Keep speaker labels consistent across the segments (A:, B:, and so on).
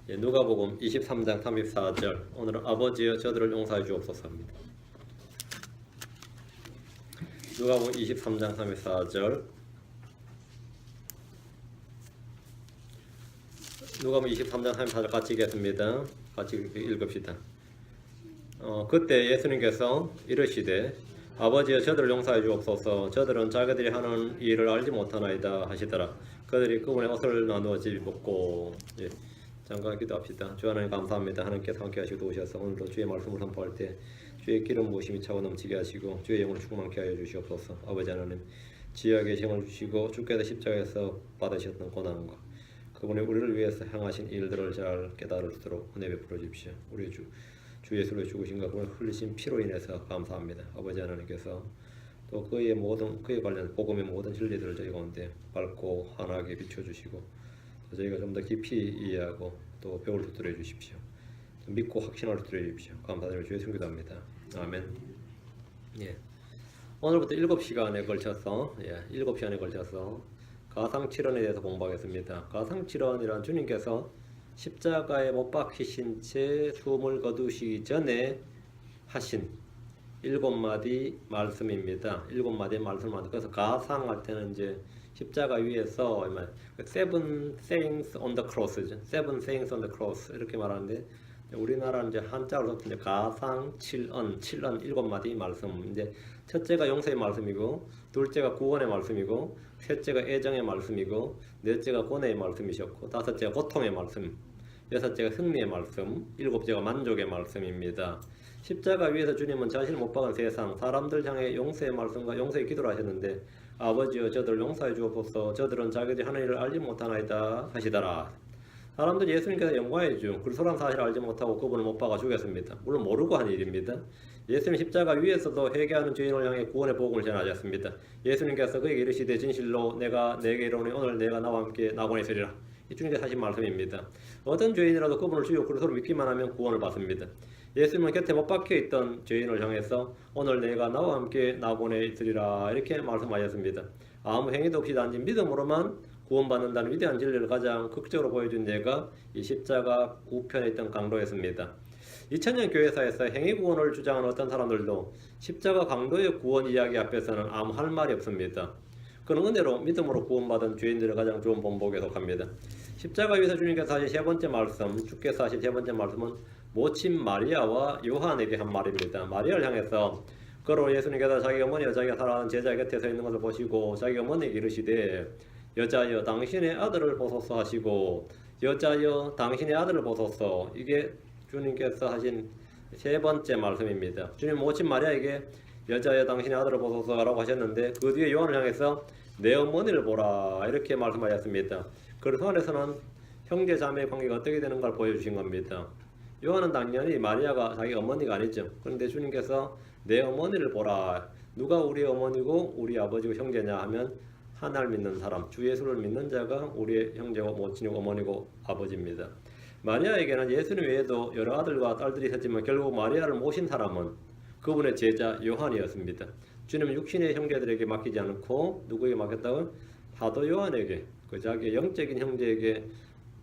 A: 예, 누가복음 23장 34절. 오늘은 아버지여 저들을 용서해 주옵소서입니다. 누가복음 23장 34절. 누가복음 23장 34절 같이 읽겠습니다. 같이 읽읍시다. 그때 예수님께서 이르시되 아버지여 저들을 용서해 주옵소서. 저들은 자기들이 하는 일을 알지 못하나이다 하시더라. 그들이 그분의 옷을 나누어 집었고. 예. 잠깐 기도합시다. 주 하나님 감사합니다. 하나님께서 함께 하시고 도우셔서 오늘도 주의 말씀을 선포할 때 주의 기름 부으심이 차고 넘치게 하시고 주의 영을 충만케 하여 주시옵소서. 아버지 하나님 지혜와 계시를 주시고 주께서 십자가에서 받으셨던 고난과 그분이 우리를 위해서 행하신 일들을 잘 깨달을 수 있도록 은혜 베풀어 주십시오. 우리 주 예수를 죽으신가 그분의 흘리신 피로 인해서 감사합니다. 아버지 하나님께서 또 그의 관련 복음의 모든 진리들을 저희 가운데 밝고 환하게 비춰주시고 저희가 좀 더 깊이 이해하고 또 배울 수 있도록 해주십시오. 믿고 확신할 수 있도록 해주십시오. 감사드리며 주의 성기도 합니다. 아멘. 예. 오늘부터 7시간에 걸쳐서 7시간에 걸쳐서 가상칠언에 대해서 공부하겠습니다. 가상칠언이란 주님께서 십자가에 못 박히신 채 숨을 거두시기 전에 하신 7마디 말씀입니다. 7마디 말씀을 그래서 가상할 때는 이제 십자가 위에서 seven sayings on the cross, seven sayings on the cross 이렇게 말하는데 우리나라는 이제 한자로 이제 가상 7언 7마디 말씀. 이제 첫째가 용서의 말씀이고, 둘째가 구원의 말씀이고, 셋째가 애정의 말씀이고, 넷째가 고뇌의 말씀이셨고, 다섯째가 고통의 말씀, 여섯째가 승리의 말씀, 일곱째가 만족의 말씀입니다. 십자가 위에서 주님은 자신을 못 박은 세상 사람들 향해 용서의 말씀과 용서의 기도를 하셨는데 아버지여 저들을 용서해 주옵소서. 저들은 자기들이 하는 일을 알지 못하나이다 하시더라. 사람들이 예수님께서 영광의 주 그리스도라는 사실을 알지 못하고 그분을 못 박아 죽였습니다. 물론 모르고 한 일입니다. 예수님 십자가 위에서도 회개하는 죄인을 향해 구원의 복음을 전하셨습니다. 예수님께서 그에게 이르시되 진실로 내가 내게 이르노니 오늘 내가 나와 함께 낙원에 있으리라. 이 주님께서 하신 말씀입니다. 어떤 죄인이라도 그분을 주요 그리스도로 믿기만 하면 구원을 받습니다. 예수님은 곁에 못 박혀있던 죄인을 향해서 오늘 내가 나와 함께 낙원에 있으리라 이렇게 말씀하셨습니다. 아무 행위도 없이 단지 믿음으로만 구원받는다는 위대한 진리를 가장 극적으로 보여준 예가 이 십자가 우편에 있던 강도였습니다. 2000년 교회사에서 행위구원을 주장하는 어떤 사람들도 십자가 강도의 구원 이야기 앞에서는 아무 할 말이 없습니다. 그는 은혜로 믿음으로 구원받은 죄인들의 가장 좋은 본보기에 속합니다. 십자가 위에서 주님께서 하신 세 번째 말씀, 주께서 하신 세 번째 말씀은 모친 마리아와 요한에게 한 말입니다. 마리아를 향해서 그로 예수님께서 자기 어머니와 자기가 사랑하는 제자 곁에 서 있는 것을 보시고 자기 어머니에게 이르시되 여자여 당신의 아들을 보소서 하시고 여자여 당신의 아들을 보소서. 이게 주님께서 하신 세 번째 말씀입니다. 주님 모친 마리아에게 여자여 당신의 아들을 보소서라고 하셨는데 그 뒤에 요한을 향해서 내 어머니를 보라 이렇게 말씀하셨습니다. 그래서 안에서는 형제 자매의 관계가 어떻게 되는가를 보여주신 겁니다. 요한은 당연히 마리아가 자기 어머니가 아니죠. 그런데 주님께서 내 어머니를 보라. 누가 우리 어머니고 우리 아버지고 형제냐 하면 하나를 믿는 사람, 주 예수를 믿는 자가 우리의 형제고 모친이고 어머니고 아버지입니다. 마리아에게는 예수님 외에도 여러 아들과 딸들이 있었지만 결국 마리아를 모신 사람은 그분의 제자 요한이었습니다. 주님은 육신의 형제들에게 맡기지 않고 누구에게 맡겼다고? 사도 요한에게, 그 자기의 영적인 형제에게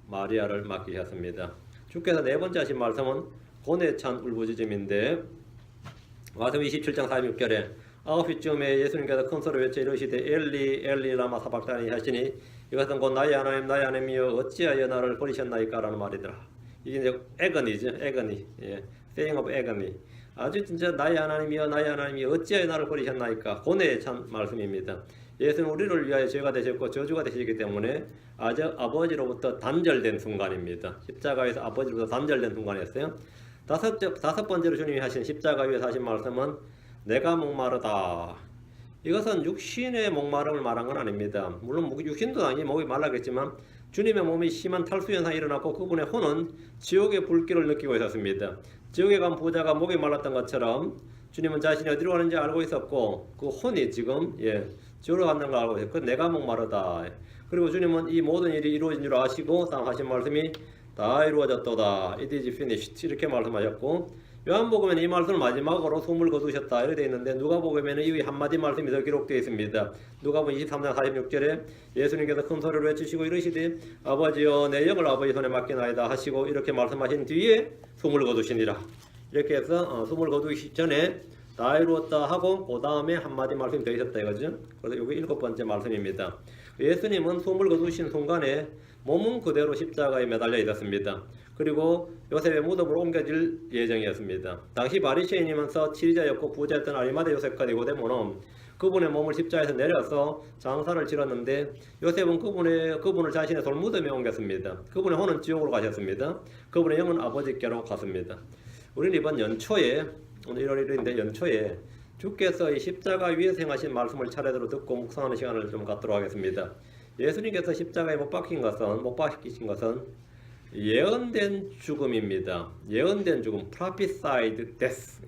A: 마리아를 맡기셨습니다. 주께서 네 번째 하신 말씀은 고뇌에 찬 울부짖음인데 마태복음 27장 46절에 9시쯤에 예수님께서 큰 소리로 외쳐 이르시되 엘리 엘리 라마 사박다니 하시니 이것은 곧 나의 하나님 나의 하나님이여 어찌하여 나를 버리셨나이까 라는 말이더라. 이게 이제 애거니죠. 애거니. saying of agony. 아주 진짜 나의 하나님이여 나의 하나님이여 어찌하여 나를 버리셨나이까. 고뇌에 찬 말씀입니다. 예수는 우리를 위하여 죄가 되셨고 저주가 되시기 때문에 아버지로부터 단절된 순간입니다. 십자가에서 아버지로부터 단절된 순간이었어요. 다섯 번째로 주님이 하신 십자가 위에서 하신 말씀은 내가 목마르다. 이것은 육신의 목마름을 말한 건 아닙니다. 물론 육신도 당연히 목이 말라겠지만 주님의 몸이 심한 탈수 현상이 일어났고 그분의 혼은 지옥의 불길을 느끼고 있었습니다. 지옥에 간 부자가 목이 말랐던 것처럼 주님은 자신이 어디로 가는지 알고 있었고 그 혼이 지금 지옥으로 가는 걸 알고 있었고 내가 목마르다. 그리고 주님은 이 모든 일이 이루어진 줄 아시고 다음 하신 말씀이 다 이루어졌도다. It is finished. 이렇게 말씀하셨고 요한복음에는 이 말씀을 마지막으로 숨을 거두셨다 이렇게 되어 있는데 누가복음에는 이 한마디 말씀이 더 기록되어 있습니다. 누가복음 23장 46절에 예수님께서 큰 소리로 외치시고 이르시되 아버지여 내 영을 아버지 손에 맡기나이다 하시고 이렇게 말씀하신 뒤에 숨을 거두시니라. 이렇게 해서 숨을 거두기 전에 다 이루었다 하고 그 다음에 한마디 말씀이 더 있었다 이거죠. 그래서 이게 7번째 말씀입니다. 예수님은 숨을 거두신 순간에 몸은 그대로 십자가에 매달려 있었습니다. 그리고 요셉의 무덤으로 옮겨질 예정이었습니다. 당시 바리새인이면서 치리자였고 부자였던 아리마대 요셉과 니고데모는 그분의 몸을 십자가에서 내려서 장사를 치렀는데 요셉은 그분을 자신의 돌무덤에 옮겼습니다. 그분의 혼은 지옥으로 가셨습니다. 그분의 영은 아버지께로 갔습니다. 우리는 이번 연초에 오늘 1월 1일인데 연초에 주께서 이 십자가 위에서 행하신 말씀을 차례대로 듣고 묵상하는 시간을 좀 갖도록 하겠습니다. 예수님께서 십자가에 못 박히신 것은 예언된 죽음입니다. 예언된 죽음, prophesied death,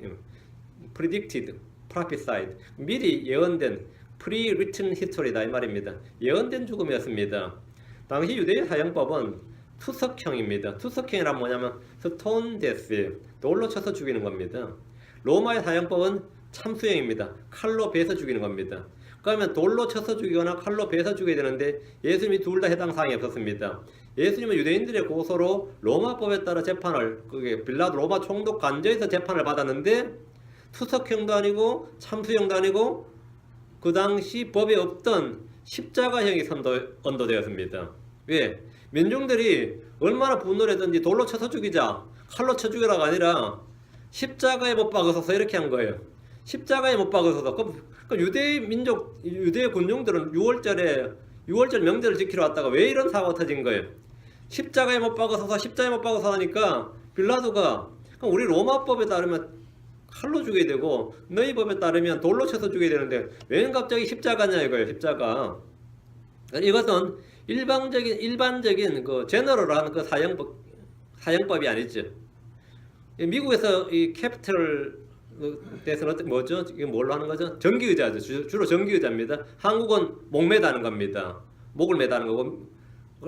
A: predicted, prophesied, 미리 예언된 pre-written history다 이 말입니다. 예언된 죽음이었습니다. 당시 유대의 사형법은 투석형입니다. 투석형이란 뭐냐면 stone death, 돌로 쳐서 죽이는 겁니다. 로마의 사형법은 참수형입니다. 칼로 베서 죽이는 겁니다. 그러면 돌로 쳐서 죽이거나 칼로 베서 죽여야 되는데 예수님이 둘 다 해당 사항이 없었습니다. 예수님은 유대인들의 고소로 로마법에 따라 재판을 그게 빌라도 로마 총독 관저에서 재판을 받았는데 투석형도 아니고 참수형도 아니고 그 당시 법에 없던 십자가형이 언도되었습니다. 왜? 민중들이 얼마나 분노를 했던지 돌로 쳐서 죽이자 칼로 쳐 죽이라가 아니라 십자가에 못 박아서서 이렇게 한 거예요. 십자가에 못 박아서서 그 유대 군중들은 6월절 명절을 지키러 왔다가 왜 이런 사고가 터진 거예요? 십자가에 못 박아서 하니까 빌라도가 우리 로마법에 따르면 칼로 죽여야 되고 너희 법에 따르면 돌로 쳐서 죽여야 되는데 왜 갑자기 십자가냐 이거예요. 십자가. 이것은 일반적인 그 제너럴한 그 사형법이 아니죠. 미국에서 이 캐피털 대해서는 뭐죠? 이게 뭘로 하는 거죠? 전기의자죠. 주로 전기의자입니다. 한국은 목 매다는 겁니다. 목을 매다는 거고,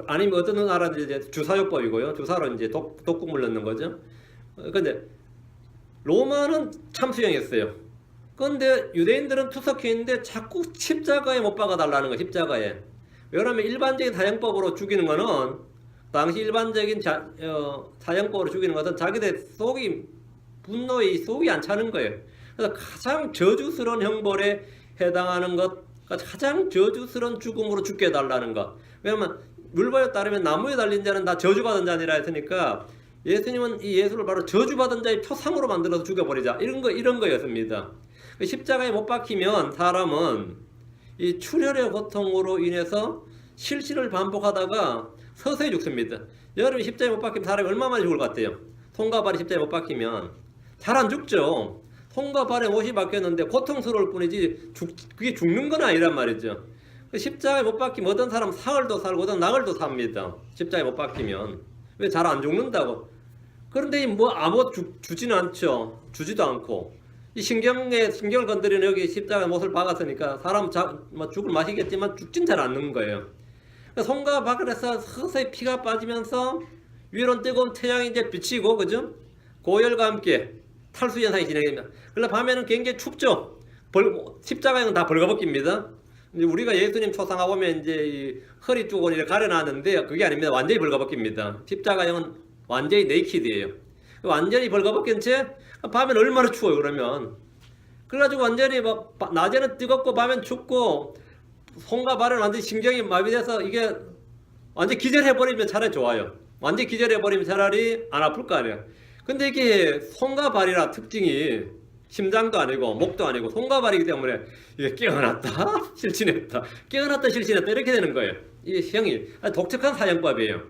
A: 아니면 어떤 나라는 이제 주사요법이고요. 주사로 이제 독국물 넣는 거죠. 근데 로마는 참수형이었어요. 그런데 유대인들은 투석형인데 자꾸 십자가에 못 박아달라는 거예요. 십자가에. 왜냐하면 일반적인 사형법으로 죽이는 거는 당시 일반적인 사형법으로 죽이는 것은 자기들 분노에 속이 안 차는 거예요. 그래서 가장 저주스러운 형벌에 해당하는 것, 가장 저주스러운 죽음으로 죽게 해달라는 것. 왜냐하면 물법에 따르면 나무에 달린 자는 다 저주받은 자니라 했으니까 예수님은 이 예수를 바로 저주받은 자의 표상으로 만들어서 죽여버리자 이런 거였습니다. 십자가에 못 박히면 사람은 이 출혈의 고통으로 인해서 실신을 반복하다가 서서히 죽습니다. 여러분이 십자가에 못 박히면 사람이 얼마나 죽을 것 같아요? 손과 발이 십자가에 못 박히면 잘 안 죽죠. 손과 발에 못이 박혔는데 고통스러울 뿐이지 그게 죽는 건 아니란 말이죠. 십자가에 못 박히면 어떤 사람 사흘도 살고 어떤 나흘도 삽니다. 십자가에 못 박히면. 왜 잘 안 죽는다고. 그런데 아무 주지는 않죠. 주지도 않고. 이 신경을 건드리는 여기 십자가에 못을 박았으니까 사람 죽을 맛이겠지만 죽진 잘 않는 거예요. 손과 발에서 서서히 피가 빠지면서 위로는 뜨거운 태양이 이제 비치고, 그죠? 고열과 함께 탈수 현상이 진행됩니다. 그러나 밤에는 굉장히 춥죠. 십자가형은 다 벌거벗깁니다. 우리가 예수님 초상화 보면 이제 이 허리 쪽을 이렇게 가려놨는데 그게 아닙니다. 완전히 벌거벗깁니다. 십자가형은 완전히 네이키드예요. 완전히 벌거벗긴 채 밤에는 얼마나 추워요. 그래가지고 완전히 낮에는 뜨겁고 밤엔 춥고 손과 발은 완전히 신경이 마비돼서 이게 완전히 기절해버리면 차라리 좋아요. 완전히 기절해버리면 차라리 안 아플 거 아니에요. 근데 이게 손과 발이라 특징이 심장도 아니고 목도 아니고 손과 발이기 때문에 이게 깨어났다 실신했다 깨어났다 실신했다 이렇게 되는 거예요. 이 형이 독특한 사형법이에요.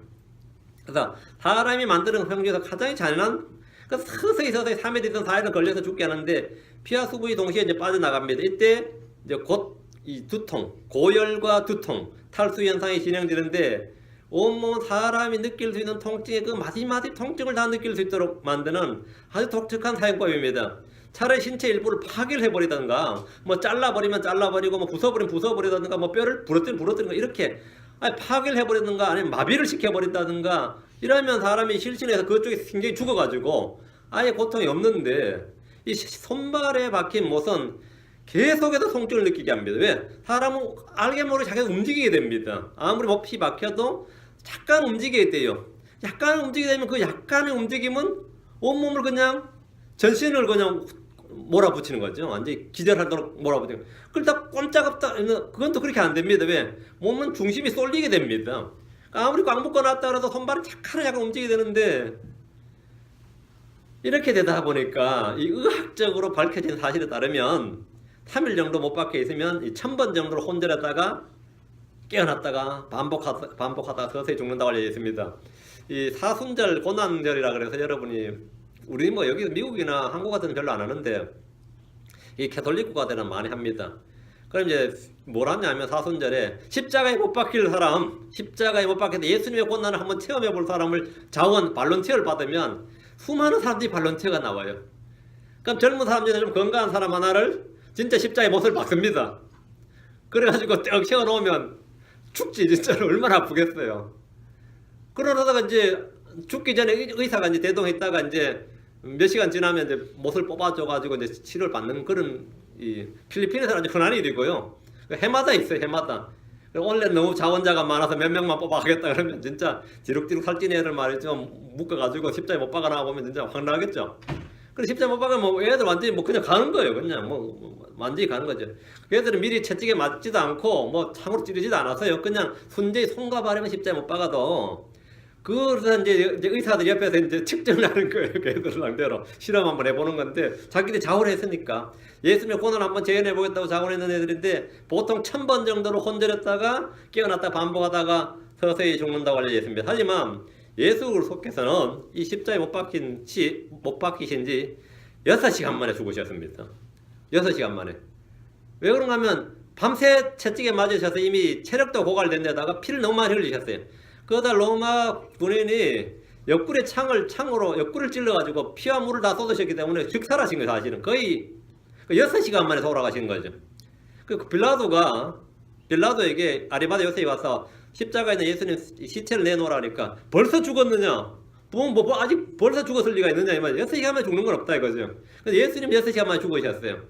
A: 그래서 사람이 만드는 형 중에서 가장 잔인한 서서히 3일 있던 4일은 걸려서 죽게 하는데 피와 수분이 동시에 이제 빠져나갑니다. 이때 이제 곧 이 두통, 고열과 두통, 탈수 현상이 진행되는데 온몸 사람이 느낄 수 있는 통증의 그 마디마디 통증을 다 느낄 수 있도록 만드는 아주 독특한 사형법입니다. 차라리 신체 일부를 파괴를 해버리던가 잘라버리면 잘라버리고 부숴버리면 부숴버리던가 뼈를 부러뜨리는 거 이렇게 파괴를 해버리던가 아니면 마비를 시켜버린다든가 이러면 사람이 실신해서 그쪽에 굉장히 죽어가지고 아예 고통이 없는데 이 손발에 박힌 못은 계속해서 통증을 느끼게 합니다. 왜? 사람은 알게 모르게 자기가 움직이게 됩니다. 아무리 못이 박혀도 잠깐 움직이게 돼요. 약간 움직이게 되면 그 약간의 움직임은 온몸을 그냥 전신을 그냥 몰아붙이는 거죠. 완전히 기절하도록 몰아붙이는 거죠. 그러다 꼼짝없다 그건 또 그렇게 안 됩니다. 왜? 몸은 중심이 쏠리게 됩니다. 아무리 꽉 묶어놨다 그래도 손발은 약간 움직이게 되는데 이렇게 되다 보니까 이 의학적으로 밝혀진 사실에 따르면 3일 정도 못 박혀 있으면 1000번 정도로 혼절했다가 깨어났다가 반복하다가 서서히 죽는다고 알려져 있습니다. 이 사순절 고난절이라 그래서 여러분이 우리 뭐 여기 미국이나 한국 같은 데 별로 안 하는데 이 캐톨릭 국가들은 많이 합니다. 그럼 이제 뭘 하냐면 사순절에 십자가에 못 박힐 사람, 십자가에 못 박혀서 예수님의 고난을 한번 체험해 볼 사람을 자원 발론티어를 받으면 수많은 사람들이 발론티어가 나와요. 그럼 젊은 사람들이 좀 건강한 사람 하나를 진짜 십자가에 못을 박습니다. 그래가지고 떼어 세워놓으면 죽지. 진짜로 얼마나 아프겠어요. 그러다가 이제 죽기 전에 의사가 이제 대동했다가 이제 몇 시간 지나면 이제 못을 뽑아줘가지고 이제 치료를 받는 그런 이 필리핀에서는 아주 흔한 일이고요. 해마다 있어요. 해마다. 원래 너무 자원자가 많아서 몇 명만 뽑아가겠다 그러면 진짜 지룩지룩 살찐 애들 말이죠. 묶어가지고 십자에 못 박아나 보면 진짜 확 나겠죠. 그래 십자에 못 박으면 뭐 애들 완전히 뭐 그냥 가는 거예요. 그냥 뭐 완전히 가는 거죠. 그 애들은 미리 채찍에 맞지도 않고 뭐 창으로 찌르지도 않았어요. 그냥 순전히 손과 발에만 십자에 못 박아도 그래서 이제 의사들 옆에서 이제 측정을 하는 거예요. 그 애들 상대로 실험 한번 해보는 건데 자기들이 자원을 했으니까 예수님의 고난 한번 재현해 보겠다고 자원했는 애들인데 보통 1000번 정도로 혼절했다가 깨어났다 반복하다가 서서히 죽는다고 알려져 있습니다. 하지만 예수 그리스도께서는 이 십자에 못 박히신 지 6시간 만에 죽으셨습니다. 6시간 만에. 왜 그런가 하면 밤새 채찍에 맞으셔서 이미 체력도 고갈된 데다가 피를 너무 많이 흘리셨어요. 그러다 로마 군인이 옆구리에 창으로 옆구리를 찔러가지고 피와 물을 다 쏟으셨기 때문에 즉사하신 거예요. 사실은 거의 6시간 만에 돌아가신 거죠. 그 빌라도에게 아리마다 요셉이 와서 십자가에 있는 예수님 시체를 내놓으라니까 벌써 죽었느냐? 뭐 아직 벌써 죽었을 리가 있느냐? 이 말이에요. 6시간 만에 죽는 건 없다 이거죠. 그래서 예수님 6시간 만에 죽으셨어요.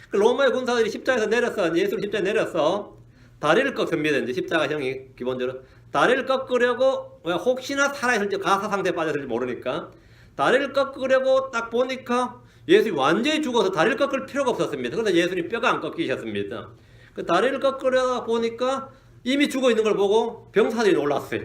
A: 그 로마의 군사들이 십자가에서 내렸어. 예수님 십자가에 내렸어. 다리를 꺾습니다. 이제 십자가형이 기본적으로 다리를 꺾으려고 혹시나 살아있을지 가사 상태에 빠졌을지 모르니까 다리를 꺾으려고 딱 보니까 예수님이 완전히 죽어서 다리를 꺾을 필요가 없었습니다. 그래서 예수님 뼈가 안 꺾이셨습니다. 그 다리를 꺾으려다 보니까 이미 죽어 있는 걸 보고 병사들이 놀랐어요.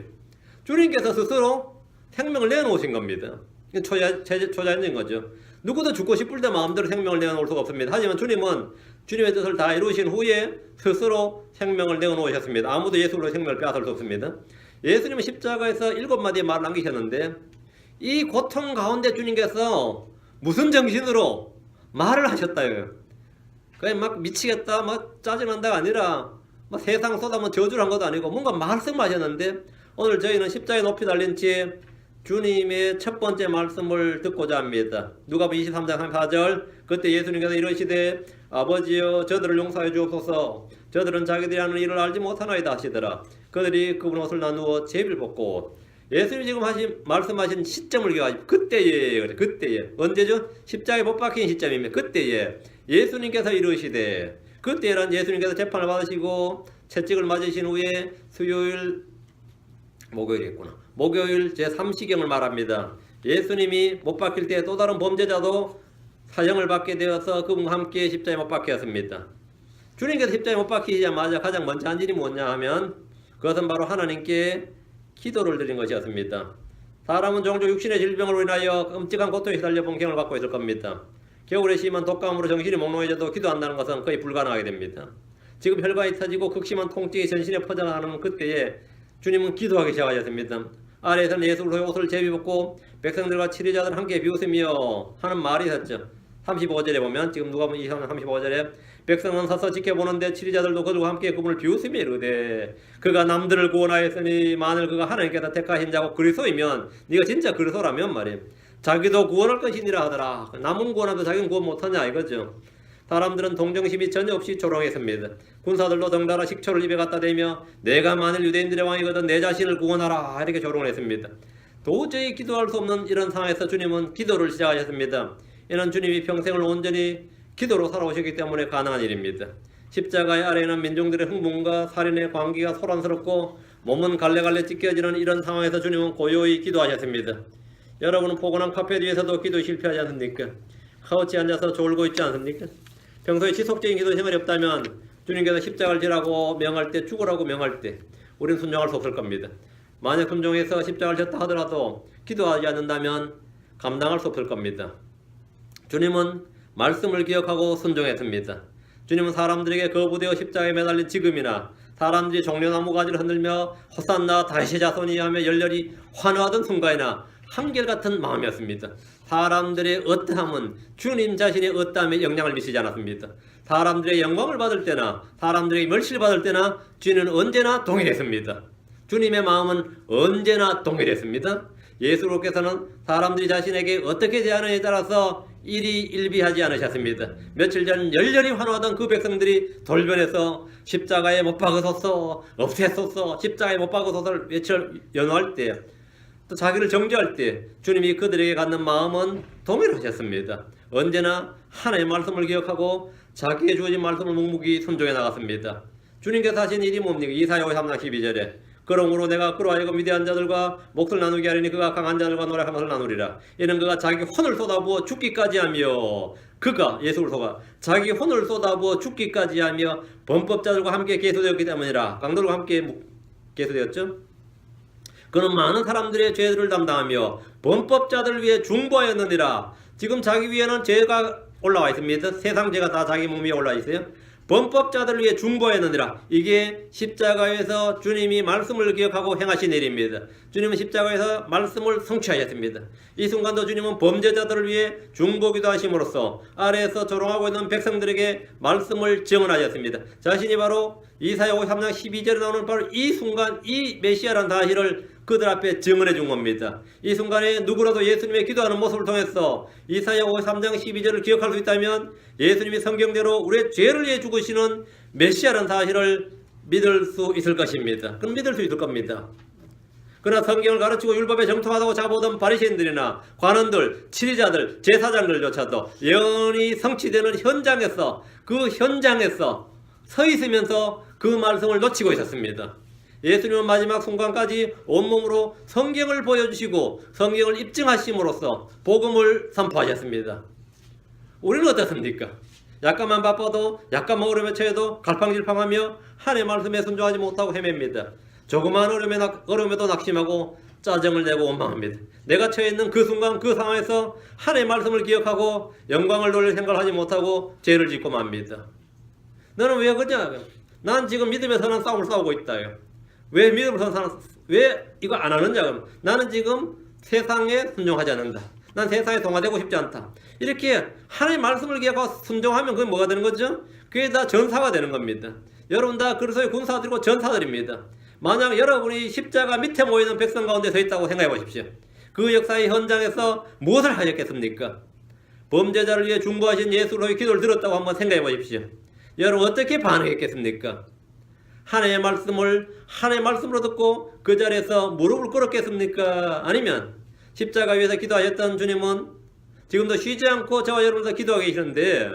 A: 주님께서 스스로 생명을 내놓으신 겁니다. 초자연적인 거죠. 누구도 죽고 싶을 때 마음대로 생명을 내놓을 수가 없습니다. 하지만 주님은 주님의 뜻을 다 이루신 후에 스스로 생명을 내어놓으셨습니다. 아무도 예수로 생명을 빼앗을 수 없습니다. 예수님은 십자가에서 7마디의 말을 남기셨는데 이 고통 가운데 주님께서 무슨 정신으로 말을 하셨다요. 그냥 막 미치겠다, 막 짜증난다가 아니라 막 세상 쏟아면 저주를 한 것도 아니고 뭔가 말씀하셨는데 오늘 저희는 십자가에 높이 달린 채 주님의 첫 번째 말씀을 듣고자 합니다. 누가복음 23장 34절 그때 예수님께서 이러시되 아버지여 저들을 용서해 주옵소서 저들은 자기들이 하는 일을 알지 못하나이다 하시더라. 그들이 그분 옷을 나누어 제비를 벗고 예수님이 지금 말씀하신 시점을 기억하시고 그때에 언제죠? 십자가에 못 박힌 시점입니다. 그때에 예수님께서 이르시되 그때란 예수님께서 재판을 받으시고 채찍을 맞으신 후에 목요일 제3시경을 말합니다. 예수님이 못 박힐 때 또 다른 범죄자도 사형을 받게 되어서 그분과 함께 십자가에 못 박혔습니다. 주님께서 십자가에 못 박히자마자 가장 먼저 한 일이 뭐냐 하면 그것은 바로 하나님께 기도를 드린 것이었습니다. 사람은 종종 육신의 질병으로 인하여 끔찍한 고통에 시달려 본경을 받고 있을 겁니다. 겨울에 심한 독감으로 정신이 몽롱해져도 기도한다는 것은 거의 불가능하게 됩니다. 지금 혈관이 터지고 극심한 통증이 전신에 퍼져나가는 그때에 주님은 기도하기 시작하셨습니다. 아래에서는 예수의 옷을 제비벗고 백성들과 치리자들 함께 비웃으며 하는 말이 있었죠. 35절에 보면 지금 누가복음 35절에 백성은 서서 지켜보는데 치리자들도 그들과 함께 그분을 비웃으며 이르되 그가 남들을 구원하였으니 만일 그가 하나님께서 택하신 자고 그리스도이면 네가 진짜 그리스도라면 말이에요. 자기도 구원할 것이니라 하더라. 남은 구원하도 자기는 구원 못하냐 이거죠. 사람들은 동정심이 전혀 없이 조롱했습니다. 군사들도 덩달아 식초를 입에 갖다 대며 내가 만일 유대인들의 왕이거든 내 자신을 구원하라 이렇게 조롱을 했습니다. 도저히 기도할 수 없는 이런 상황에서 주님은 기도를 시작하셨습니다. 이는 주님이 평생을 온전히 기도로 살아오셨기 때문에 가능한 일입니다. 십자가의 아래에는 민중들의 흥분과 살인의 광기가 소란스럽고 몸은 갈래갈래 찢겨지는 이런 상황에서 주님은 고요히 기도하셨습니다. 여러분은 포근한 카페 뒤에서도 기도 실패하지 않습니까? 카우치에 앉아서 졸고 있지 않습니까? 평소에 지속적인 기도 생활이 없다면 주님께서 십자가를 지라고 명할 때, 죽으라고 명할 때 우리는 순종할 수 없을 겁니다. 만약 순종해서 십자가를 졌다 하더라도 기도하지 않는다면 감당할 수 없을 겁니다. 주님은 말씀을 기억하고 순종했습니다. 주님은 사람들에게 거부되어 십자가에 매달린 지금이나 사람들이 종려나무 가지를 흔들며 호산나 다윗의 자손이 하며 열렬히 환호하던 순간이나 한결같은 마음이었습니다. 사람들의 어떠함은 주님 자신의 어떠함에 영향을 미치지 않았습니다. 사람들의 영광을 받을 때나 사람들에게 멸시를 받을 때나 주님은 언제나 동일했습니다. 주님의 마음은 언제나 동일했습니다. 예수님께서는 사람들이 자신에게 어떻게 대하느냐에 따라서 일희일비하지 않으셨습니다. 며칠 전 열렬히 환호하던 그 백성들이 돌변해서 십자가에 못 박으소서, 없애소서, 십자가에 못 박으소서를 외쳐 연호할 때, 또 자기를 정죄할 때 주님이 그들에게 갖는 마음은 동일하셨습니다. 언제나 하나님의 말씀을 기억하고 자기의 주어진 말씀을 묵묵히 순종해 나갔습니다. 주님께서 하신 일이 뭡니까? 이사야 53장 12절에 그러므로 내가 그로 하여금 위대한 자들과 몫을 나누게 하리니 그가 강한 자들과 노력하면서 나누리라. 이는 그가 자기 혼을 쏟아부어 죽기까지 하며 그가 예수를 속아 자기 혼을 쏟아부어 죽기까지 하며 범법자들과 함께 계수되었기 때문이라. 강도들과 함께 계수되었죠. 그는 많은 사람들의 죄들을 담당하며 범법자들을 위해 중보하였느니라. 지금 자기 위에는 죄가 올라와 있습니다. 세상 죄가 다 자기 몸 위에 올라와 있어요. 범법자들을 위해 중보하였느니라. 이게 십자가에서 주님이 말씀을 기억하고 행하신 일입니다. 주님은 십자가에서 말씀을 성취하셨습니다. 이 순간도 주님은 범죄자들을 위해 중보기도 하심으로써 아래에서 조롱하고 있는 백성들에게 말씀을 증언하셨습니다. 자신이 바로 이사야 53장 12절에 나오는 바로 이 순간 이 메시아라는 사실을 그들 앞에 증언해 준 겁니다. 이 순간에 누구라도 예수님의 기도하는 모습을 통해서 이사야 53장 12절을 기억할 수 있다면 예수님이 성경대로 우리의 죄를 위해 죽으시는 메시아라는 사실을 믿을 수 있을 것입니다. 그럼 믿을 수 있을 겁니다. 그러나 성경을 가르치고 율법에 정통하다고 자보던 바리새인들이나 관원들, 치리자들, 제사장들조차도 예언이 성취되는 현장에서 그 현장에서 서 있으면서 그 말씀을 놓치고 있었습니다. 예수님은 마지막 순간까지 온몸으로 성경을 보여주시고 성경을 입증하심으로써 복음을 선포하셨습니다. 우리는 어떻습니까? 약간만 바빠도 약간만 어려움에 처해도 갈팡질팡하며 하나님의 말씀에 순종하지 못하고 헤맵니다. 조그마한 어려움에도 낙심하고 짜증을 내고 원망합니다. 내가 처해 있는 그 순간 그 상황에서 하나님의 말씀을 기억하고 영광을 돌릴 생각을 하지 못하고 죄를 짓고 맙니다. 너는 왜 그러냐? 난 지금 믿음의 선한 싸움을 싸우고 있다요. 왜 믿음을 선사는 왜 이거 안 하느냐? 나는 지금 세상에 순종하지 않는다. 난 세상에 동화되고 싶지 않다. 이렇게 하나님의 말씀을 기억하고 순종하면 그게 뭐가 되는 거죠? 그게 다 전사가 되는 겁니다. 여러분 다 그리스도의 군사들이고 전사들입니다. 만약 여러분이 십자가 밑에 모이는 백성 가운데 서 있다고 생각해 보십시오. 그 역사의 현장에서 무엇을 하셨겠습니까? 범죄자를 위해 중보하신 예수로의 기도를 들었다고 한번 생각해 보십시오. 여러분 어떻게 반응했겠습니까? 하나님의 말씀으로 듣고 그 자리에서 무릎을 꿇었겠습니까? 아니면 십자가 위에서 기도하셨던 주님은 지금도 쉬지 않고 저와 여러분도 기도하고 계시는데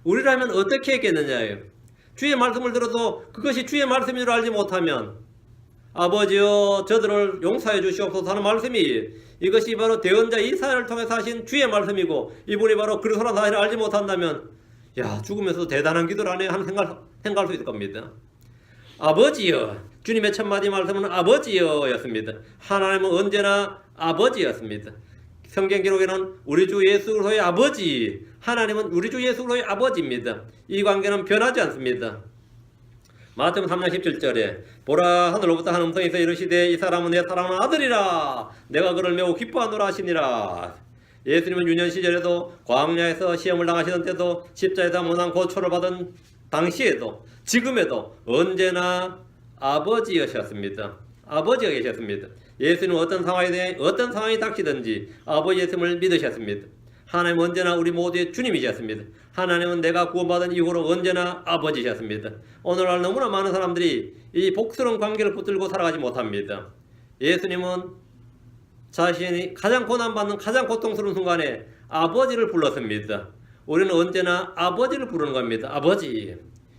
A: 우리라면 어떻게 했겠느냐예요. 주의 말씀을 들어도 그것이 주의 말씀인 줄 알지 못하면 아버지여 저들을 용서해 주시옵소서 하는 말씀이 이것이 바로 대언자 이사야를 통해서 하신 주의 말씀이고 이분이 바로 그리스도라는 사실을 알지 못한다면 야 죽으면서도 대단한 기도를 하네 하는 생각할 수 있을 겁니다. 아버지여, 주님의 첫마디 말씀은 아버지여 였습니다. 하나님은 언제나 아버지였습니다. 성경 기록에는 우리 주 예수 그리스도의 아버지, 하나님은 우리 주 예수 그리스도의 아버지입니다. 이 관계는 변하지 않습니다. 마태복음 3장 17절에 보라 하늘로부터 한 음성이 있어 이르시되 이 사람은 내 사랑하는 아들이라 내가 그를 매우 기뻐하노라 하시니라. 예수님은 유년 시절에도 광야에서 시험을 당하시던 때도 십자에다 모난 고초를 받은 당시에도 지금에도 언제나 아버지이셨습니다. 아버지가 계셨습니다. 예수님은 어떤 상황이 닥치든지 아버지의 씀을 믿으셨습니다. 하나님은 언제나 우리 모두의 주님이셨습니다. 하나님은 내가 구원받은 이후로 언제나 아버지셨습니다. 오늘날 너무나 많은 사람들이 이 복스러운 관계를 붙들고 살아가지 못합니다. 예수님은 자신이 가장 고난받는 가장 고통스러운 순간에 아버지를 불렀습니다. 우리는 언제나 아버지를 부르는 겁니다. 아버지.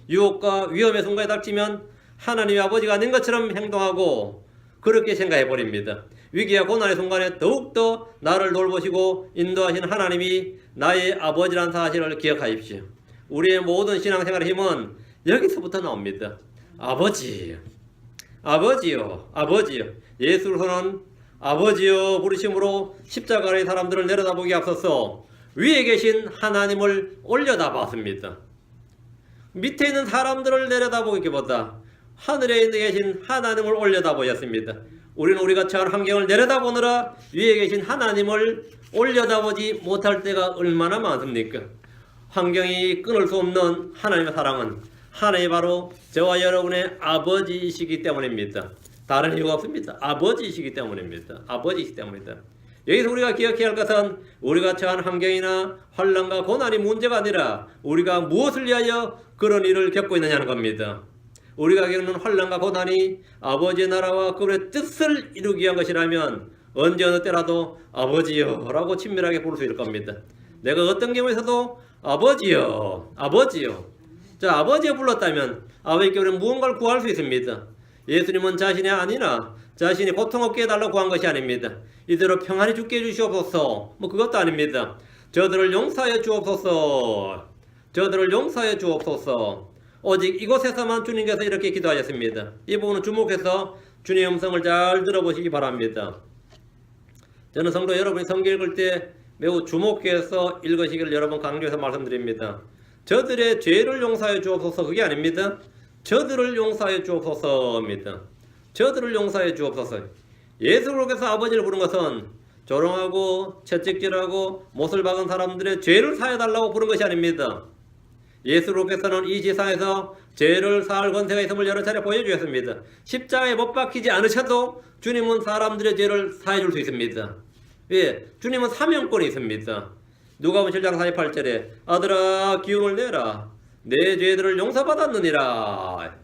A: 유혹과 위험의 순간에 닥치면 하나님의 아버지가 아닌 것처럼 행동하고 그렇게 생각해 버립니다. 위기와 고난의 순간에 더욱더 나를 돌보시고 인도하신 하나님이 나의 아버지란 사실을 기억하십시오. 우리의 모든 신앙생활의 힘은 여기서부터 나옵니다. 아버지, 아버지요, 아버지요. 예수로서는 아버지요 부르심으로 십자가 아래 사람들을 내려다보기 앞서서 위에 계신 하나님을 올려다봤습니다. 밑에 있는 사람들을 내려다보기보다 하늘에 계신 하나님을 올려다보였습니다. 우리는 우리가 처한 환경을 내려다보느라 위에 계신 하나님을 올려다보지 못할 때가 얼마나 많습니까? 환경이 끊을 수 없는 하나님의 사랑은 하나님이 바로 저와 여러분의 아버지이시기 때문입니다. 다른 이유가 없습니다. 아버지이시기 때문입니다. 아버지이시기 때문입니다. 여기서 우리가 기억해야 할 것은 우리가 처한 환경이나 환난과 고난이 문제가 아니라 우리가 무엇을 위하여 그런 일을 겪고 있느냐는 겁니다. 우리가 겪는 환난과 고난이 아버지의 나라와 그분의 뜻을 이루기 위한 것이라면 언제 어느 때라도 아버지요 라고 친밀하게 부를 수 있을 겁니다. 내가 어떤 경우에서도 아버지요, 아버지요. 자, 아버지요 불렀다면 아버지께 우리는 무언가를 구할 수 있습니다. 예수님은 자신이 아니라 자신이 고통 없게 해달라고 구한 것이 아닙니다. 이대로 평안히 죽게 해주시옵소서, 뭐 그것도 아닙니다. 저들을 용서하여 주옵소서, 저들을 용서하여 주옵소서. 오직 이곳에서만 주님께서 이렇게 기도하셨습니다. 이 부분은 주목해서 주님의 음성을 잘 들어보시기 바랍니다. 저는 성도 여러분이 성경 읽을 때 매우 주목해서 읽으시기를 여러 번 강조해서 말씀드립니다. 저들의 죄를 용서하여 주옵소서, 그게 아닙니다. 저들을 용서하여 주옵소서입니다. 저들을 용서하여 주옵소서. 예수님께서 아버지를 부른 것은 조롱하고 채찍질하고 못을 박은 사람들의 죄를 사해달라고 부른 것이 아닙니다. 예수님께서는 이 세상에서 죄를 사할 권세가 있음을 여러 차례 보여주셨습니다. 십자가에 못 박히지 않으셔도 주님은 사람들의 죄를 사해줄 수 있습니다. 예, 주님은 사명권이 있습니다. 누가복음 7장 48절에 아들아 기운을 내라 내 죄들을 용서받았느니라.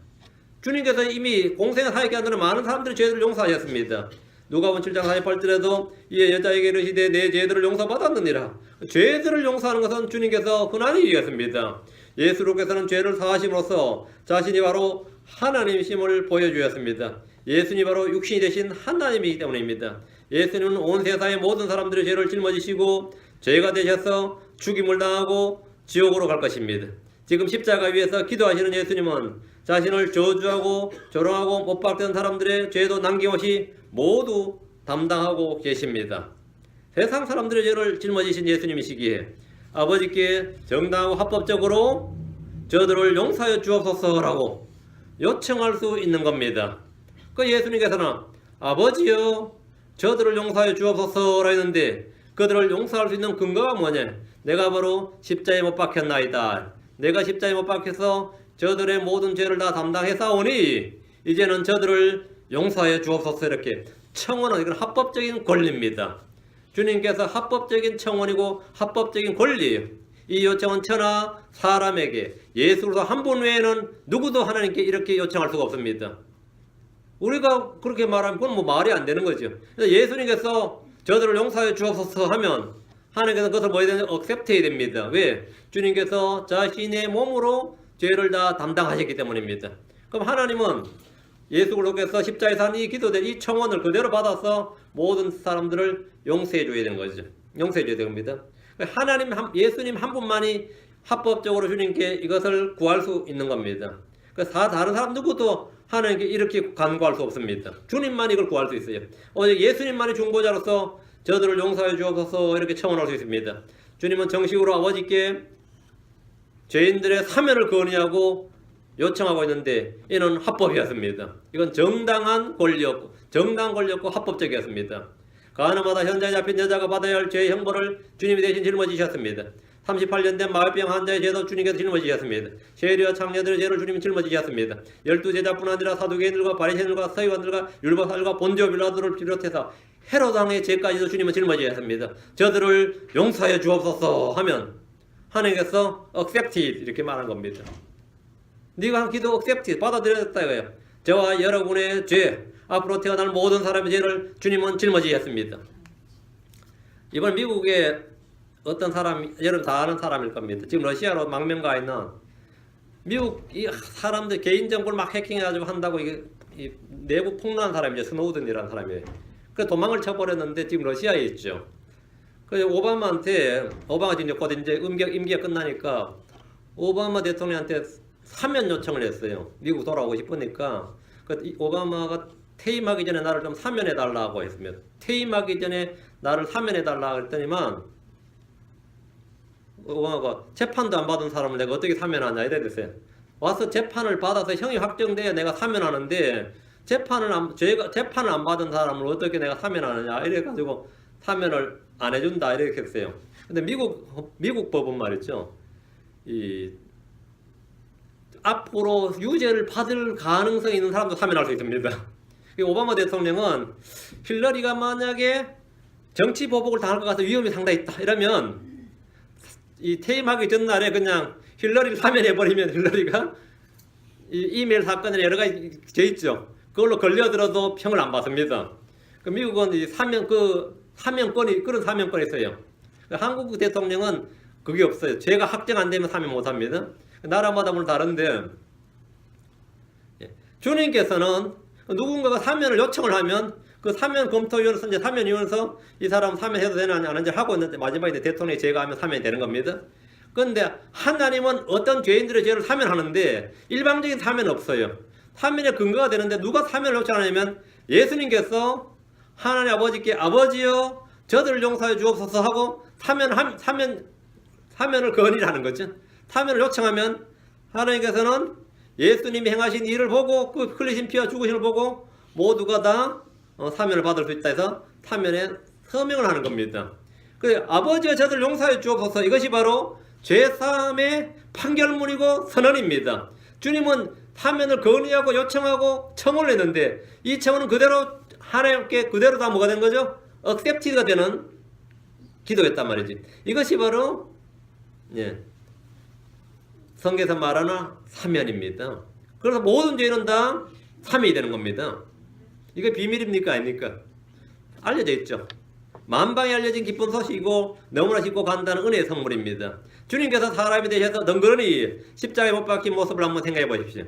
A: 주님께서 이미 공생에 사역에 하는 많은 사람들의 죄들을 용서하셨습니다. 누가복음 7장 48절에도 이 여자에게 이르시되 내 죄들을 용서받았느니라. 죄들을 용서하는 것은 주님께서 흔한 일이었습니다. 예수님께서는 죄를 사하심으로써 자신이 바로 하나님이심을 보여주었습니다. 예수님이 바로 육신이 되신 하나님이기 때문입니다. 예수님은 온 세상의 모든 사람들의 죄를 짊어지시고 죄가 되셔서 죽임을 당하고 지옥으로 갈 것입니다. 지금 십자가 위에서 기도하시는 예수님은 자신을 저주하고 조롱하고 못 박던 사람들의 죄도 남김없이 모두 담당하고 계십니다. 세상 사람들의 죄를 짊어지신 예수님이시기에 아버지께 정당하고 합법적으로 저들을 용서하여 주옵소서라고 요청할 수 있는 겁니다. 그 예수님께서는 아버지여 저들을 용서하여 주옵소서라 했는데 그들을 용서할 수 있는 근거가 뭐냐? 내가 바로 십자가에 못 박혔나이다. 내가 십자가에 못 박혀서 저들의 모든 죄를 다 담당했사오니 이제는 저들을 용서하여 주옵소서 이렇게 청원은 이건 합법적인 권리입니다. 주님께서 합법적인 청원이고 합법적인 권리예요. 이 요청은 천하 사람에게 예수로서 한 분 외에는 누구도 하나님께 이렇게 요청할 수가 없습니다. 우리가 그렇게 말하면 그건 뭐 말이 안 되는 거죠. 그래서 예수님께서 저들을 용서해 주옵소서 하면 하나님께서 그것을 뭐해야 되냐? accept 해야 됩니다. 왜? 주님께서 자신의 몸으로 죄를 다 담당하셨기 때문입니다. 그럼 하나님은 예수 그리스도께서 십자가에서 한 이 기도된 이 청원을 그대로 받아서 모든 사람들을 용서해 줘야 되는 거죠. 용서해 줘야 됩니다. 하나님, 예수님 한 분만이 합법적으로 주님께 이것을 구할 수 있는 겁니다. 다른 사람 누구도 하나님께 이렇게 간구할 수 없습니다. 주님만 이걸 구할 수 있어요. 오직 예수님만이 중보자로서 저들을 용서해 주옵소서 이렇게 청원할 수 있습니다. 주님은 정식으로 아버지께 죄인들의 사면을 건의하고 요청하고 있는데 이는 합법이었습니다. 이건 정당한 권리였고 합법적이었습니다. 가늠하다 현장에 잡힌 여자가 받아야 할 죄의 형벌을 주님이 대신 짊어지셨습니다. 38년 된 마을병 환자의 죄도 주님께서 짊어지셨습니다. 세리와 창녀들의 죄를 주님이 짊어지셨습니다. 12제자뿐 아니라 사두개인들과 바리새인들과 서기관들과 율법사들과 본디오 빌라도를 비롯해서 헤롯 왕의 죄까지도 주님은 짊어지셨습니다. 저들을 용서하여 주옵소서 하면 하나님께서 accepted 이렇게 말한 겁니다. 네가 한 기도 accepted 받아들였다 이거예요. 저와 여러분의 죄 앞으로 태어날 모든 사람의 죄를 주님은 짊어지셨습니다. 이번 미국에 어떤 사람, 여러분 다 아는 사람일 겁니다. 지금 러시아로 망명가 있는 미국 이 사람들 개인정보를 막 해킹해가지고 한다고 이 내부 폭로한 사람이죠. 스노우든이라는 사람이에요. 그 도망을 쳐버렸는데 지금 러시아에 있죠. 그래서 오바마가 이제 곧 이제 임기가 끝나니까 오바마 대통령한테 사면 요청을 했어요. 미국 돌아오고 싶으니까. 오바마가 퇴임하기 전에 나를 좀 사면해달라고 했으면 퇴임하기 전에 나를 사면해달라고 했더니만 오바마가 재판도 안 받은 사람을 내가 어떻게 사면하냐 이래 됐어요. 와서 재판을 받아서 형이 확정돼야 내가 사면하는데 재판을 안 받은 사람을 어떻게 내가 사면하느냐 이래가지고 사면을 안 해준다 이렇게 했어요. 근데 미국 법은 말이죠. 앞으로 유죄를 받을 가능성이 있는 사람도 사면할 수 있습니다. 오바마 대통령은 힐러리가 만약에 정치 보복을 당할 것 같아서 위험이 상당히 있다 이러면 이 퇴임하기 전날에 그냥 힐러리를 사면해버리면 힐러리가 이 이메일 사건에 여러 가지 돼 있죠. 그걸로 걸려들어도 평을 안 받습니다. 미국은 이 사면권이 그런 사면권이 있어요. 한국 대통령은 그게 없어요. 죄가 확정 안 되면 사면 못 합니다. 나라마다 물론 다른데 주님께서는 누군가가 사면을 요청을 하면 그 사면 검토위원회에서 이제 사면위원회에서 이 사람 사면해도 되나 안 하는지 하고 있는데 마지막에 대통령이 죄가 하면 사면이 되는 겁니다. 그런데 하나님은 어떤 죄인들의 죄를 사면하는데 일방적인 사면은 없어요. 사면의 근거가 되는데 누가 사면을 요청하냐면 예수님께서 하나님 아버지께 아버지여 저들을 용서해 주옵소서 하고 사면을 건의하는 거죠. 사면을 요청하면 하나님께서는 예수님이 행하신 일을 보고 그 흘리신 피와 죽으신 을 보고 모두가 다 사면을 받을 수 있다 해서 사면에 서명을 하는 겁니다. 그 아버지가 저들 용서해 주옵소서 이것이 바로 죄사함의 판결문이고 선언입니다. 주님은 사면을 건의하고 요청하고 청원을 했는데 이 청원은 그대로 하나님께 그대로 다 뭐가 된 거죠? accepted가 되는 기도였단 말이지. 이것이 바로 성경에서 말하는 사면입니다. 그래서 모든 죄는 다 사면이 되는 겁니다. 이게 비밀입니까 아닙니까? 알려져 있죠. 만방에 알려진 기쁜 소식이고 너무나 쉽고 간단한 은혜의 선물입니다. 주님께서 사람이 되셔서 덩그러니 십자가에 못 박힌 모습을 한번 생각해 보십시오.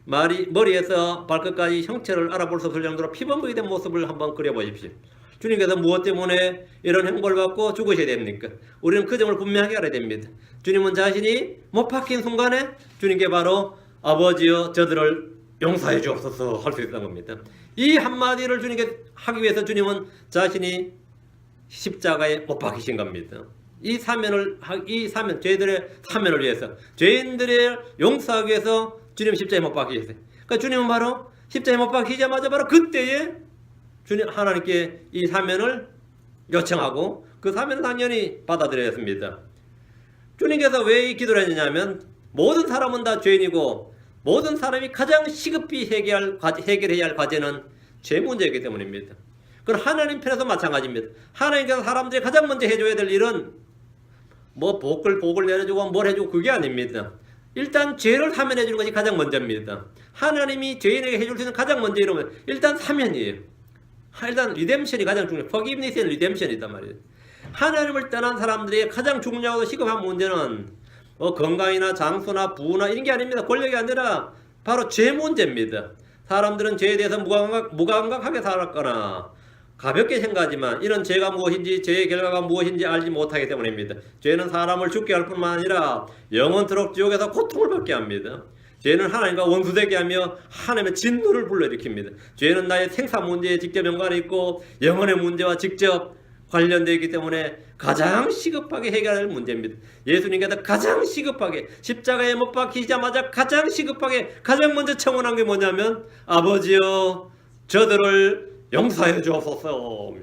A: 머리에서 발끝까지 형체를 알아볼 수 없을 정도로 피범벅이 된 모습을 한번 그려보십시오. 주님께서 무엇 때문에 이런 형벌을 받고 죽으셔야 됩니까? 우리는 그 점을 분명하게 알아야 됩니다. 주님은 자신이 못 박힌 순간에 주님께 바로 아버지여 저들을 용서해 주옵소서 할 수 있다는 겁니다. 이 한마디를 주님께 하기 위해서 주님은 자신이 십자가에 못 박히신 겁니다. 이 사면, 죄들의 사면을 위해서, 죄인들의 용서하기 위해서 주님 십자가에 못 박히셨어요. 그러니까 주님은 바로 십자가에 못 박히자마자 바로 그때에 주님 하나님께 이 사면을 요청하고 그 사면을 당연히 받아들여야 했습니다. 주님께서 왜 이 기도를 했냐면 모든 사람은 다 죄인이고 모든 사람이 가장 시급히 해결해야 할 과제는 죄 문제이기 때문입니다. 그건 하나님 편에서 마찬가지입니다. 하나님께서 사람들이 가장 먼저 해줘야 될 일은 뭐 복을 내려주고 뭘 해주고 그게 아닙니다. 일단 죄를 사면해 주는 것이 가장 먼저입니다. 하나님이 죄인에게 해줄 수 있는 가장 먼저 이름은 일단 사면이에요. 일단 리뎀션이 가장 중요해요. forgiveness and redemption이단 말이에요. 하나님을 떠난 사람들이 가장 중요하고 시급한 문제는 건강이나 장수나 부나 이런 게 아닙니다. 권력이 아니라 바로 죄 문제입니다. 사람들은 죄에 대해서 무감각하게 살았거나 가볍게 생각하지만 이런 죄가 무엇인지 죄의 결과가 무엇인지 알지 못하기 때문입니다. 죄는 사람을 죽게 할 뿐만 아니라 영원토록 지옥에서 고통을 받게 합니다. 죄는 하나님과 원수되게 하며 하나님의 진노를 불러일으킵니다. 죄는 나의 생사 문제에 직접 연관이 있고 영혼의 문제와 직접 관련되어 있기 때문에 가장 시급하게 해결해야 할 문제입니다. 예수님께서 가장 시급하게 십자가에 못 박히자마자 가장 시급하게 가장 먼저 청원한 게 뭐냐면 아버지여 저들을 용서해 주옵소서.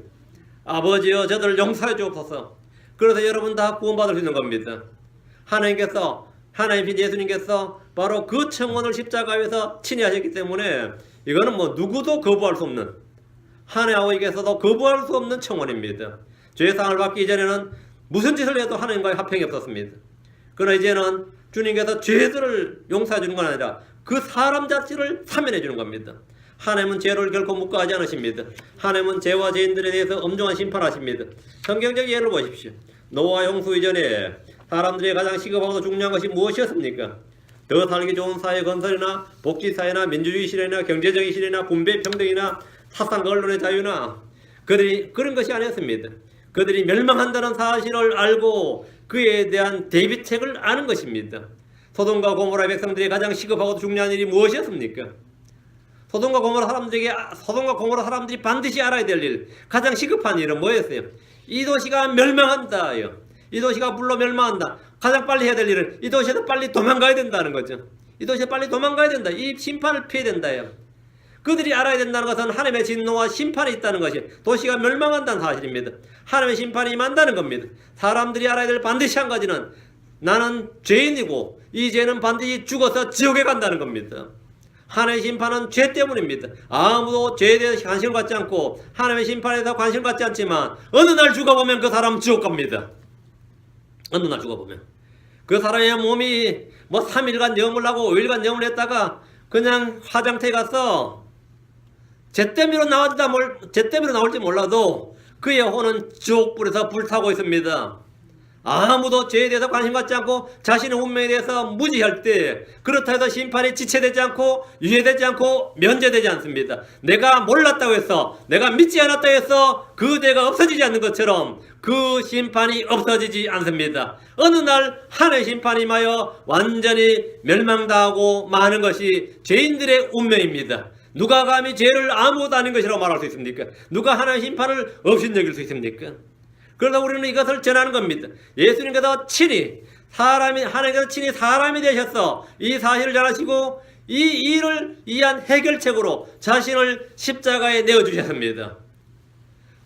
A: 아버지여 저들을 용서해 주옵소서. 그래서 여러분 다 구원받을 수 있는 겁니다. 하나님 예수님께서 바로 그 청원을 십자가에서 친히 하셨기 때문에 이거는 뭐 누구도 거부할 수 없는 하나님 아버지께서도 거부할 수 없는 청원입니다. 죄상을 받기 이전에는 무슨 짓을 해도 하나님과의 화평이 없었습니다. 그러나 이제는 주님께서 죄들을 용서해 주는 건 아니라 그 사람 자체를 사면해 주는 겁니다. 하나님은 죄를 결코 묵과하지 않으십니다. 하나님은 죄와 죄인들에 대해서 엄중한 심판하십니다. 성경적 예를 보십시오. 노아 홍수 이전에 사람들이 가장 시급하고 중요한 것이 무엇이었습니까? 더 살기 좋은 사회 건설이나 복지사회나 민주주의 실현이나 경제적인 실현이나 분배 평등이나 사상과 언론의 자유나 그들이 그런 것이 아니었습니다. 그들이 멸망한다는 사실을 알고 그에 대한 대비책을 아는 것입니다. 소돔과 고모라 백성들이 가장 시급하고 중요한 일이 무엇이었습니까? 소돔과 고모라 사람들이 반드시 알아야 될 일, 가장 시급한 일은 뭐였어요? 이 도시가 멸망한다요. 이 도시가 불로 멸망한다. 가장 빨리 해야 될 일은 이 도시에서 빨리 도망가야 된다는 거죠. 이 도시에 빨리 도망가야 된다. 이 심판을 피해야 된다요. 그들이 알아야 된다는 것은 하나님의 진노와 심판이 있다는 것이 도시가 멸망한다는 사실입니다. 하나님의 심판이 임한다는 겁니다. 사람들이 알아야 될 반드시 한 가지는 나는 죄인이고 이 죄는 반드시 죽어서 지옥에 간다는 겁니다. 하나님의 심판은 죄 때문입니다. 아무도 죄에 대해서 관심을 갖지 않고 하나님의 심판에 대해서 관심을 갖지 않지만 어느 날 죽어보면 그 사람은 지옥 갑니다. 어느 날 죽어보면 그 사람의 몸이 뭐 3일간 염을 하고 5일간 염을 했다가 그냥 화장터에 가서 죄 때문에 나올지 몰라도 그의 혼은 지옥불에서 불타고 있습니다. 아무도 죄에 대해서 관심 갖지 않고 자신의 운명에 대해서 무지할 때 그렇다 해서 심판이 지체되지 않고 유예되지 않고 면제되지 않습니다. 내가 몰랐다고 해서 내가 믿지 않았다고 해서 그 죄가 없어지지 않는 것처럼 그 심판이 없어지지 않습니다. 어느 날 하나님의 심판이 임하여 완전히 멸망당하고 마는 것이 죄인들의 운명입니다. 누가 감히 죄를 아무것도 아닌 것이라고 말할 수 있습니까? 누가 하나님의 심판을 업신여길 수 있습니까? 그러다 우리는 이것을 전하는 겁니다. 예수님께서 친히 하나님께서 친히 사람이 되셔서 이 사실을 전하시고 이 일을 위한 해결책으로 자신을 십자가에 내어주셨습니다.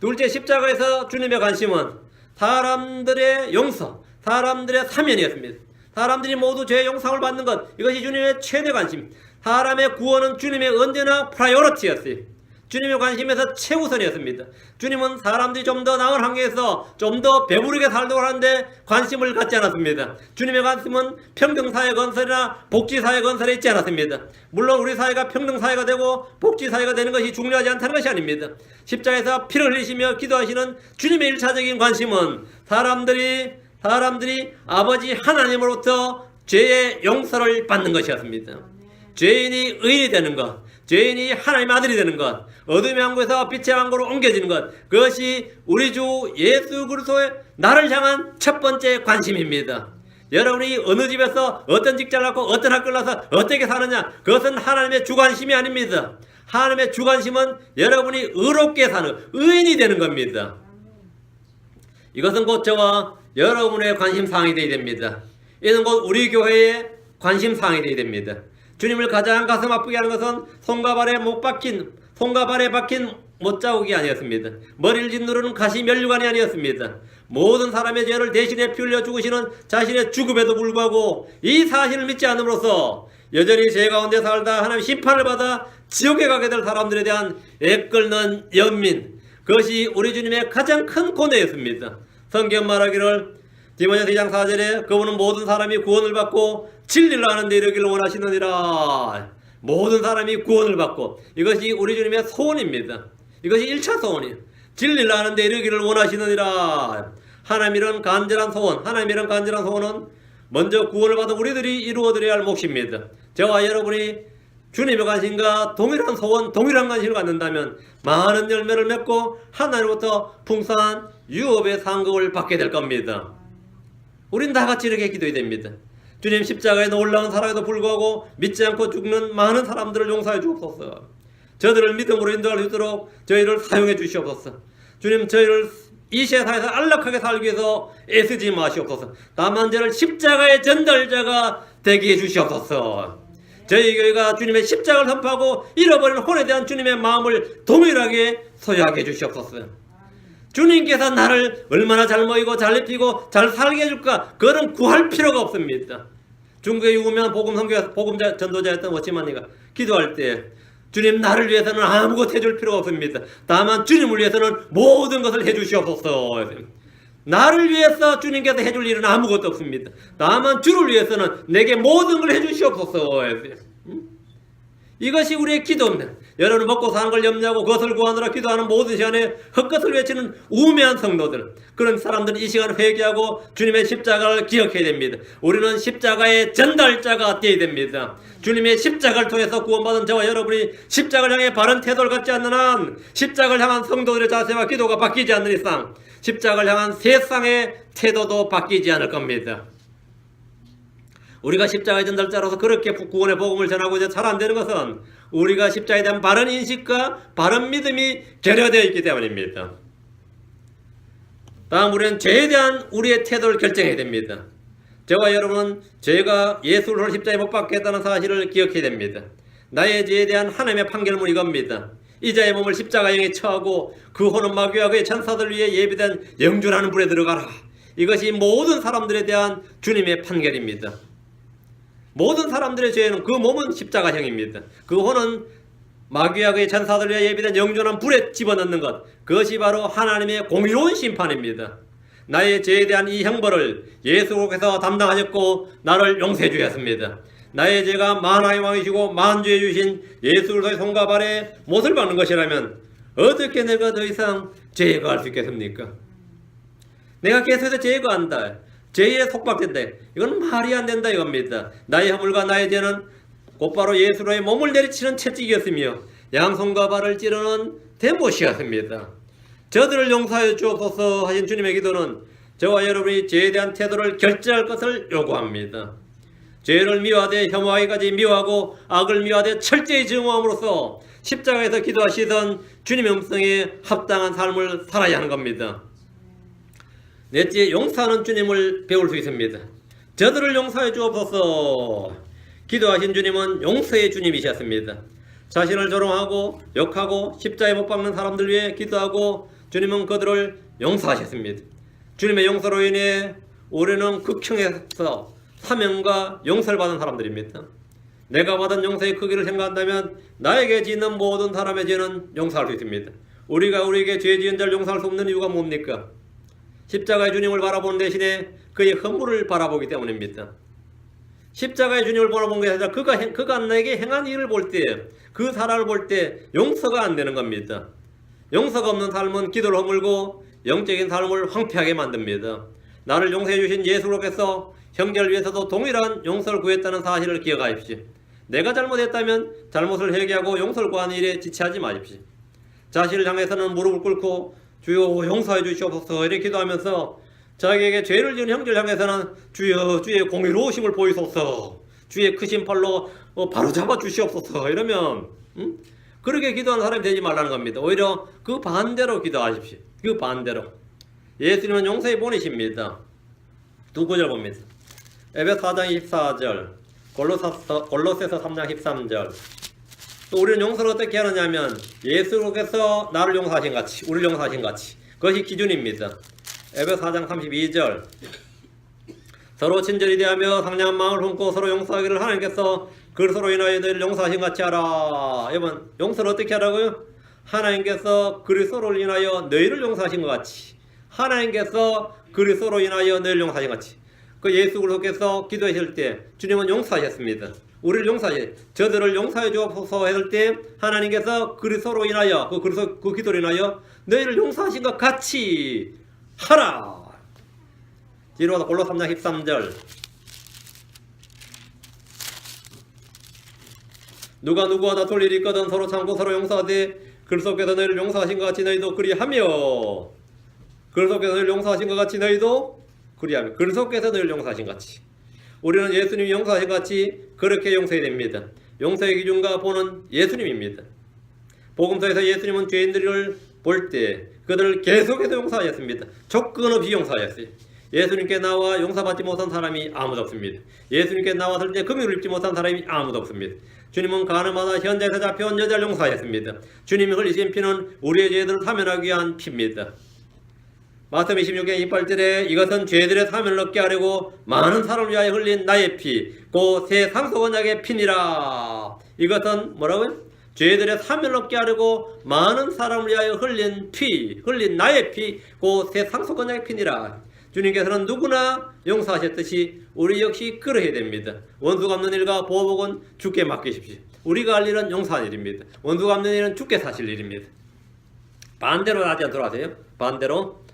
A: 둘째, 십자가에서 주님의 관심은 사람들의 용서, 사람들의 사면이었습니다. 사람들이 모두 죄의 용서를 받는 것, 이것이 주님의 최대 관심. 사람의 구원은 주님의 언제나 프라이어리티였어요. 주님의 관심에서 최우선이었습니다. 주님은 사람들이 좀 더 나은 환경에서 좀 더 배부르게 살도록 하는데 관심을 갖지 않았습니다. 주님의 관심은 평등사회 건설이나 복지사회 건설에 있지 않았습니다. 물론 우리 사회가 평등사회가 되고 복지사회가 되는 것이 중요하지 않다는 것이 아닙니다. 십자가에서 피를 흘리시며 기도하시는 주님의 일차적인 관심은 사람들이 아버지 하나님으로부터 죄의 용서를 받는 것이었습니다. 죄인이 의인이 되는 것, 죄인이 하나님의 아들이 되는 것, 어둠의 왕국에서 빛의 왕국으로 옮겨지는 것, 그것이 우리 주 예수 그리스도의 나를 향한 첫 번째 관심입니다. 여러분이 어느 집에서 어떤 직장을 갖고 어떤 학교를 나서 어떻게 사느냐, 그것은 하나님의 주관심이 아닙니다. 하나님의 주관심은 여러분이 의롭게 사는 의인이 되는 겁니다. 이것은 곧 저와 여러분의 관심사항이 되어야 됩니다. 이는 곧 우리 교회의 관심사항이 되어야 됩니다. 주님을 가장 가슴 아프게 하는 것은 손과 발에 박힌 못자국이 아니었습니다. 머리를 짓누르는 가시 면류관이 아니었습니다. 모든 사람의 죄를 대신에 피 흘려 죽으시는 자신의 죽음에도 불구하고 이 사실을 믿지 않음으로써 여전히 죄 가운데 살다 하나님의 심판을 받아 지옥에 가게 될 사람들에 대한 애끓는 연민, 그것이 우리 주님의 가장 큰 고뇌였습니다. 성경 말하기를 디모데서 2장 4절에 그분은 모든 사람이 구원을 받고 진리를 아는 데 이르기를 원하시느니라. 모든 사람이 구원을 받고, 이것이 우리 주님의 소원입니다. 이것이 1차 소원이에요. 진리를 아는 데 이르기를 원하시느니라. 하나님이란 간절한 소원은 먼저 구원을 받아 우리들이 이루어드려야 할 몫입니다. 저와 여러분이 주님의 관심과 동일한 소원, 동일한 관심을 갖는다면 많은 열매를 맺고 하나님으로부터 풍성한 유업의 상급을 받게 될 겁니다. 우린 다 같이 이렇게 기도해야 됩니다. 주님, 십자가에 놀라운 사랑에도 불구하고 믿지 않고 죽는 많은 사람들을 용서해 주옵소서. 저들을 믿음으로 인도할 수 있도록 저희를 사용해 주시옵소서. 주님, 저희를 이 세상에서 안락하게 살기 위해서 애쓰지 마시옵소서. 다만 저를 십자가의 전달자가 되게 해 주시옵소서. 저희 교회가 주님의 십자가를 선포하고 잃어버린 혼에 대한 주님의 마음을 동일하게 소유하게 해 주시옵소서. 주님께서 나를 얼마나 잘 먹이고 잘 입히고 잘 살게 해줄까, 그런 구할 필요가 없습니다. 중국의 유명한 복음 전도자였던 워치만이가 기도할 때 주님, 나를 위해서는 아무것도 해줄 필요가 없습니다. 다만 주님을 위해서는 모든 것을 해주시옵소서. 나를 위해서 주님께서 해줄 일은 아무것도 없습니다. 다만 주를 위해서는 내게 모든 걸 해주시옵소서. 이것이 우리의 기도입니다. 여러분 먹고 사는 걸 염려하고 그것을 구하느라 기도하는 모든 시간에 헛것을 외치는 우매한 성도들, 그런 사람들은 이 시간 회개하고 주님의 십자가를 기억해야 됩니다. 우리는 십자가의 전달자가 되어야 됩니다. 주님의 십자가를 통해서 구원받은 저와 여러분이 십자가를 향해 바른 태도를 갖지 않는 한, 십자가를 향한 성도들의 자세와 기도가 바뀌지 않는 이상 십자가를 향한 세상의 태도도 바뀌지 않을 겁니다. 우리가 십자가의 전달자로서 그렇게 구원의 복음을 전하고자 잘 안 되는 것은 우리가 십자가에 대한 바른 인식과 바른 믿음이 결여되어 있기 때문입니다. 다음, 우리는 죄에 대한 우리의 태도를 결정해야 됩니다. 저와 여러분은 죄가 예수를 십자가에 못 박겠다는 사실을 기억해야 됩니다. 나의 죄에 대한 하나님의 판결문 이겁니다. 이자의 몸을 십자가형에 처하고 그 혼은 마귀와 그의 천사들 위해 예비된 영준하는 불에 들어가라. 이것이 모든 사람들에 대한 주님의 판결입니다. 모든 사람들의 죄는 그 몸은 십자가형입니다. 그 혼은 마귀와 그의 천사들 위해 예비된 영존한 불에 집어넣는 것, 그것이 바로 하나님의 공의로운 심판입니다. 나의 죄에 대한 이 형벌을 예수께서 담당하셨고 나를 용서해 주셨습니다. 나의 죄가 만왕의 왕이시고 만주에 주신 예수의 손과 발에 못을 박는 것이라면 어떻게 내가 더 이상 죄에 거할 수 있겠습니까? 내가 계속해서 죄에 거한다, 죄에 속박된다, 이건 말이 안 된다 이겁니다. 나의 허물과 나의 죄는 곧바로 예수로의 몸을 내리치는 채찍이었으며 양손과 발을 찌르는 대못이었습니다. 저들을 용서하여 주옵소서 하신 주님의 기도는 저와 여러분이 죄에 대한 태도를 결정할 것을 요구합니다. 죄를 미워하되 혐오하기까지 미워하고 악을 미워하되 철저히 증오함으로써 십자가에서 기도하시던 주님의 음성에 합당한 삶을 살아야 하는 겁니다. 넷째, 용서하는 주님을 배울 수 있습니다. 저들을 용서해 주옵소서. 기도하신 주님은 용서의 주님이셨습니다. 자신을 조롱하고 욕하고 십자가에 못 박는 사람들 위해 기도하고 주님은 그들을 용서하셨습니다. 주님의 용서로 인해 우리는 극형에서 사명과 용서를 받은 사람들입니다. 내가 받은 용서의 크기를 생각한다면 나에게 짓는 모든 사람의 죄는 용서할 수 있습니다. 우리가 우리에게 죄 지은 자를 용서할 수 없는 이유가 뭡니까? 십자가의 주님을 바라보는 대신에 그의 허물을 바라보기 때문입니다. 십자가의 주님을 바라본 게 아니라 그가 나에게 행한 일을 볼 때, 그 사람을 볼 때 용서가 안 되는 겁니다. 용서가 없는 삶은 기도를 허물고 영적인 삶을 황폐하게 만듭니다. 나를 용서해 주신 예수로께서 형제를 위해서도 동일한 용서를 구했다는 사실을 기억하십시오. 내가 잘못했다면 잘못을 회개하고 용서를 구하는 일에 지체하지 마십시오. 자신을 향해서는 무릎을 꿇고 주여 용서해 주시옵소서 이렇게 기도하면서 자기에게 죄를 지은 형제를 향해서는 주여 주의 공의로우심을 보이소서, 주의 크신 팔로 바로잡아 주시옵소서 이러면 그렇게 기도하는 사람이 되지 말라는 겁니다. 오히려 그 반대로 기도하십시오. 그 반대로. 예수님은 용서의 본이십니다. 두 구절 봅니다. 에베소 4장 24절, 골로새서 3장 13절. 또 우리는 용서를 어떻게 하느냐면 예수께서 나를 용서하신 같이, 우리를 용서하신 같이, 그것이 기준입니다. 에베소 4장 32절, 서로 친절히 대하며 상냥한 마음을 품고 서로 용서하기를 하나님께서 그리스도로 인하여 너희를 용서하신 같이 하라. 여러분, 용서를 어떻게 하라고요? 하나님께서 그리스도로 인하여 너희를 용서하신 것 같이, 하나님께서 그리스도로 인하여 너희를 용서하신 것 같이. 그 예수 그리스도께서 기도하실 때 주님은 용서하셨습니다. 우리를 용서하셨어요. 저들을 용서해 주옵소서 했을 때 하나님께서 그리스도로 인하여 그 기도로 인하여 너희를 용서하신 것 같이 하라. 뒤로 가서 골로 3장 13절. 누가 누구와 다툴 일이 있거든 서로 참고 서로 용서하되 그리스도께서 너희를 용서하신 것 같이 너희도 그리하며, 그리스도께서 너희를 용서하신 것 같이 너희도 그리하며, 그리스도께서 너희를 용서하신 것 같이. 우리는 예수님이 용서하신 것 같이 그렇게 용서해야 됩니다. 용서의 기준과 본은 예수님입니다. 복음서에서 예수님은 죄인들을 볼 때 그들을 계속해서 용서하셨습니다. 조건 없이 용서하셨어요. 예수님께 나와 용서받지 못한 사람이 아무도 없습니다. 예수님께 나왔을 때 금유를 입지 못한 사람이 아무도 없습니다. 주님은 가늠하다 현장에서 잡혀온 여자를 용서하셨습니다. 주님이 흘리신 피는 우리의 죄들을 사면하기 위한 피입니다. 마태복음 26장 28절에 이것은 죄들의 사면을 얻게 하려고 많은 사람을 위하여 흘린 나의 피, 곧 새 상속 언약의 피니라. 이것은 뭐라고요? 죄들의 사면을 얻게 하려고 많은 사람을 위하여 흘린 피, 흘린 나의 피, 곧 새 상속 언약의 피니라. 주님께서는 누구나 용서하셨듯이 우리 역시 그러해야 됩니다. 원수 갚는 일과 보복은 주께 맡기십시오. 우리가 할 일은 용서하는 일입니다. 원수 갚는 일은 주께 사실 일입니다. 반대로 하지 않도록 하세요. 반대로.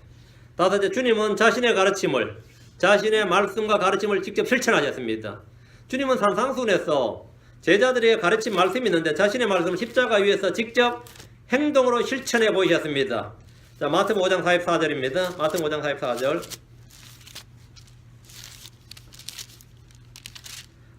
A: 다섯째, 주님은 자신의 가르침을, 자신의 말씀과 가르침을 직접 실천하셨습니다. 주님은 산상수훈에서 제자들의 가르침 말씀이 있는데 자신의 말씀을 십자가 위에서 직접 행동으로 실천해 보이셨습니다. 자, 마태복음 5장 44절입니다. 마태복음 5장 44절.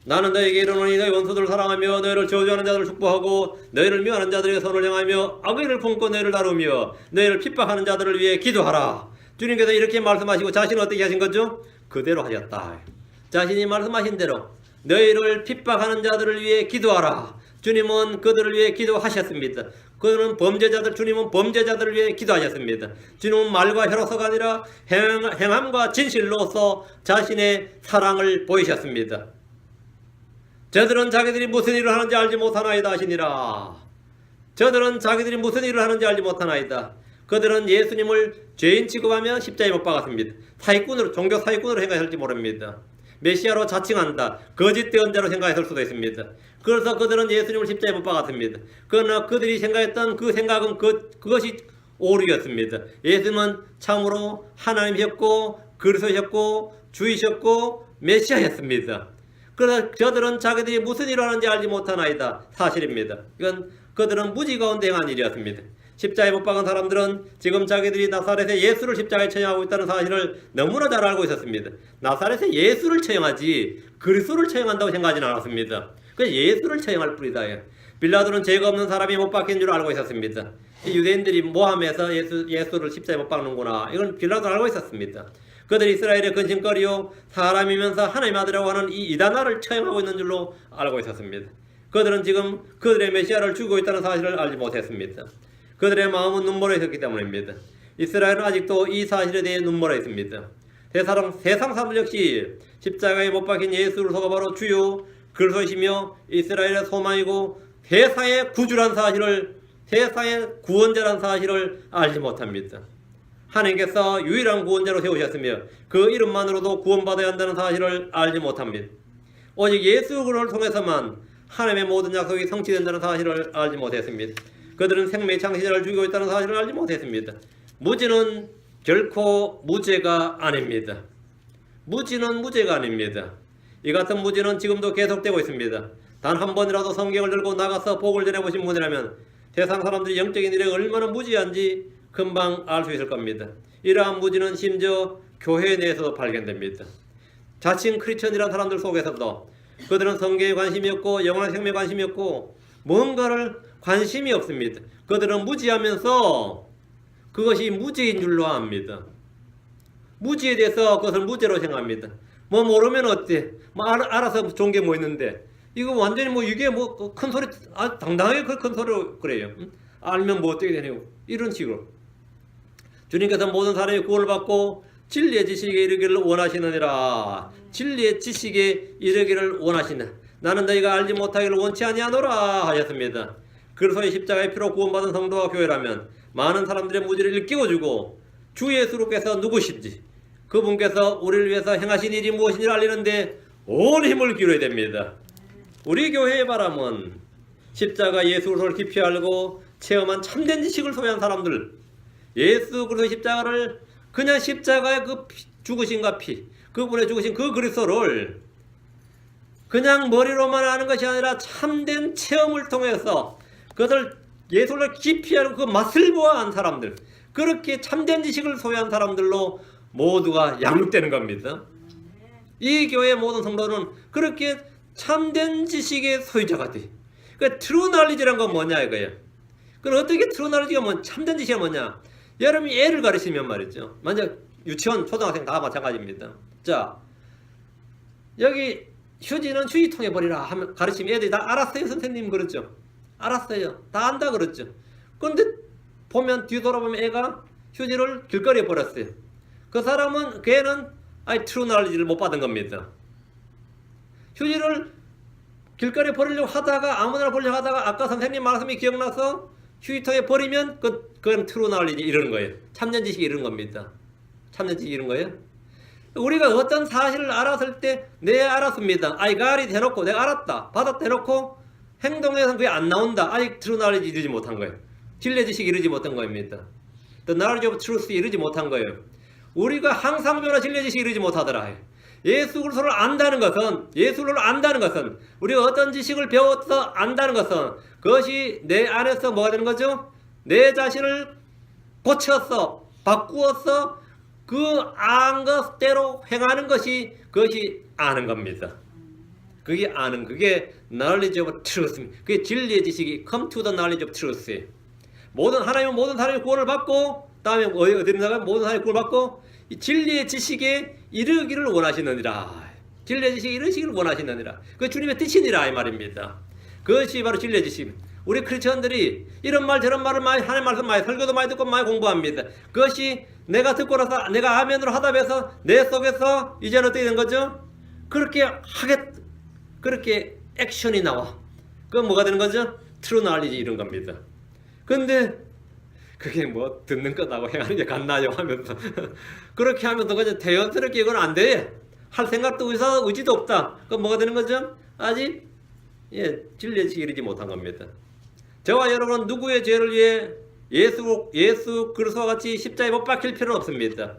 A: 나는 너에게 이르노니 너희 원수들을 사랑하며 너희를 저주하는 자들을 축복하고 너희를 미워하는 자들에게 손을 향하며 악의를 품고 너희를 다루며 너희를 핍박하는 자들을 위해 기도하라. 주님께서 이렇게 말씀하시고 자신은 어떻게 하신 거죠? 그대로 하셨다. 자신이 말씀하신 대로 너희를 핍박하는 자들을 위해 기도하라. 주님은 그들을 위해 기도하셨습니다. 그들은 범죄자들, 주님은 범죄자들을 위해 기도하셨습니다. 주님은 말과 혀로서가 아니라 행함과 진실로서 자신의 사랑을 보이셨습니다. 저들은 자기들이 무슨 일을 하는지 알지 못하나이다 하시니라. 저들은 자기들이 무슨 일을 하는지 알지 못하나이다. 그들은 예수님을 죄인 취급하며 십자가에 못 박았습니다. 사기꾼으로, 종교 사기꾼으로 생각할지 모릅니다. 메시아로 자칭한다. 거짓 대언자로 생각했을 수도 있습니다. 그래서 그들은 예수님을 십자가에 못 박았습니다. 그러나 그들이 생각했던 그 생각은 그것이 오류였습니다. 예수님은 참으로 하나님이셨고 그리스도셨고 주이셨고 메시아였습니다. 그러나 저들은 자기들이 무슨 일을 하는지 알지 못하나이다. 사실입니다. 이건 그들은 무지 가운데 행한 일이었습니다. 십자가에 못 박은 사람들은 지금 자기들이 나사렛의 예수를 십자가에 처형하고 있다는 사실을 너무나 잘 알고 있었습니다. 나사렛의 예수를 처형하지 그리스도를 처형한다고 생각하지는 않았습니다. 그래서 예수를 처형할 뿐이다. 빌라도는 죄가 없는 사람이 못 박힌 줄 알고 있었습니다. 유대인들이 모함해서 예수를 십자가에 못 박는구나. 이건 빌라도는 알고 있었습니다. 그들이 이스라엘의 근심거리요 사람이면서 하나님 아들이라고 하는 이 이단아를 처형하고 있는 줄로 알고 있었습니다. 그들은 지금 그들의 메시아를 죽이고 있다는 사실을 알지 못했습니다. 그들의 마음은 눈물에 있었기 때문입니다. 이스라엘은 아직도 이 사실에 대해 눈물에 있습니다. 세상 사람들 역시 십자가에 못 박힌 예수를 속아바로 주요 그리스도이시며 이스라엘의 소망이고 세상의 구주란 사실을, 세상의 구원자란 사실을 알지 못합니다. 하나님께서 유일한 구원자로 세우셨으며 그 이름만으로도 구원받아야 한다는 사실을 알지 못합니다. 오직 예수 그리스도를 통해서만 하나님의 모든 약속이 성취된다는 사실을 알지 못했습니다. 그들은 생명의 창시자를 죽이고 있다는 사실을 알지 못했습니다. 무지는 결코 무죄가 아닙니다. 무지는 무죄가 아닙니다. 이 같은 무지는 지금도 계속되고 있습니다. 단 한 번이라도 성경을 들고 나가서 복을 전해보신 분이라면 세상 사람들이 영적인 일에 얼마나 무지한지 금방 알 수 있을 겁니다. 이러한 무지는 심지어 교회 내에서도 발견됩니다. 자칭 크리스천이라는 사람들 속에서도 그들은 성경에 관심이 없고 영원한 생명에 관심이 없고 뭔가를 관심이 없습니다. 그들은 무지하면서 그것이 무지인 줄로 압니다. 무지에 대해서 그것을 무죄로 생각합니다. 뭐 모르면 어때? 뭐 알아서 좋은 게 뭐 있는데 이거 완전히 뭐 이게 뭐 큰 소리 당당하게 큰 소리로 그래요. 알면 뭐 어떻게 되냐고 이런 식으로. 주님께서 모든 사람이 구원을 받고 진리의 지식에 이르기를 원하시느니라. 진리의 지식에 이르기를 원하시나. 나는 너희가 알지 못하기를 원치 아니하노라 하셨습니다. 그리스도의 십자가의 피로 구원받은 성도와 교회라면 많은 사람들의 무지를 일깨워주고 주 예수께서 누구신지 그분께서 우리를 위해서 행하신 일이 무엇인지 알리는데 온 힘을 기울여야 됩니다. 우리 교회의 바람은 십자가 예수 그리스도를 깊이 알고 체험한 참된 지식을 소유한 사람들, 예수 그리스도의 십자가를 그냥 십자가의 그 죽으신과 피, 그분의 죽으신 그 그리스도를 그냥 머리로만 아는 것이 아니라 참된 체험을 통해서 그것을 예수를 깊이 알고 그 맛을 보아한 사람들, 그렇게 참된 지식을 소유한 사람들로 모두가 양육되는 겁니다. 이 교회의 모든 성도는 그렇게 참된 지식의 소유자가 돼. 그 트루 날리지란 건 뭐냐 이거예요. 그럼 어떻게 트루 날리지가 뭐 참된 지식이 뭐냐? 여러분이 애를 가르치면 말이죠. 만약 유치원, 초등학생 다 마찬가지입니다. 자, 여기 휴지는 휴지통에 버리라 하면 가르치면 애들이 다 알았어요, 선생님 그렇죠? 알았어요. 다 안다 그렇죠? 그런데 보면 뒤돌아보면 애가 휴지를 길거리에 버렸어요. 그 사람은 걔는 트루 날리지를 못 받은 겁니다. 휴지를 길거리에 버리려고 하다가 아무나 버리려고 하다가 아까 선생님 말씀이 기억나서 휴지통에 버리면 그건 트루 날리지 이러는 거예요. 참된 지식이 이런 겁니다. 참된 지식이 이런 거예요. 우리가 어떤 사실을 알았을 때 네 알았습니다. I got it 해놓고 내가 알았다 받았다 해놓고 행동에서는 그게 안 나온다. 아직 true knowledge 이르지 못한 거예요. 진리의 지식이 이르지 못한 겁니다. The knowledge of truth 이르지 못한 거예요. 우리가 항상 변화 진리의 지식이 이르지 못하더라. 예수 그리스도를 안다는 것은 우리가 어떤 지식을 배워서 안다는 것은 그것이 내 안에서 뭐가 되는 거죠? 내 자신을 고쳐서 바꾸어서 그 안 것대로 행하는 것이 그것이 아는 겁니다. 그게 아는, 그게 knowledge of truth. 그게 진리의 지식이 come to the knowledge of truth. 하나님은 모든 사람이 구원을 받고, 다음에 어디 나가면 모든 사람이 구원을 받고, 이 진리의 지식에 이르기를 원하시느니라. 진리의 지식에 이르시기를 원하시느니라. 그게 주님의 뜻이니라 이 말입니다. 그것이 바로 진리의 지식. 우리 크리스천들이 이런 말 저런 말을 많이 하나님 말씀 많이 설교도 많이 듣고 많이 공부합니다. 그것이 내가 듣고 나서 내가 아멘으로 하답해서 내 속에서 이제는 어떻게 된 거죠? 그렇게 액션이 나와. 그건 뭐가 되는 거죠? 트루 knowledge 이런 겁니다. 근데 그게 뭐 듣는 것하고 행하는 게 같나요 하면서 그렇게 하면서 그냥 대연스럽게 이건 안 돼. 할 생각도 의지도 없다. 그건 뭐가 되는 거죠? 아직 진리의 지식에 이르지 못한 겁니다. 저와 여러분은 누구의 죄를 위해 예수 그리스도와 같이 십자가에 못 박힐 필요는 없습니다.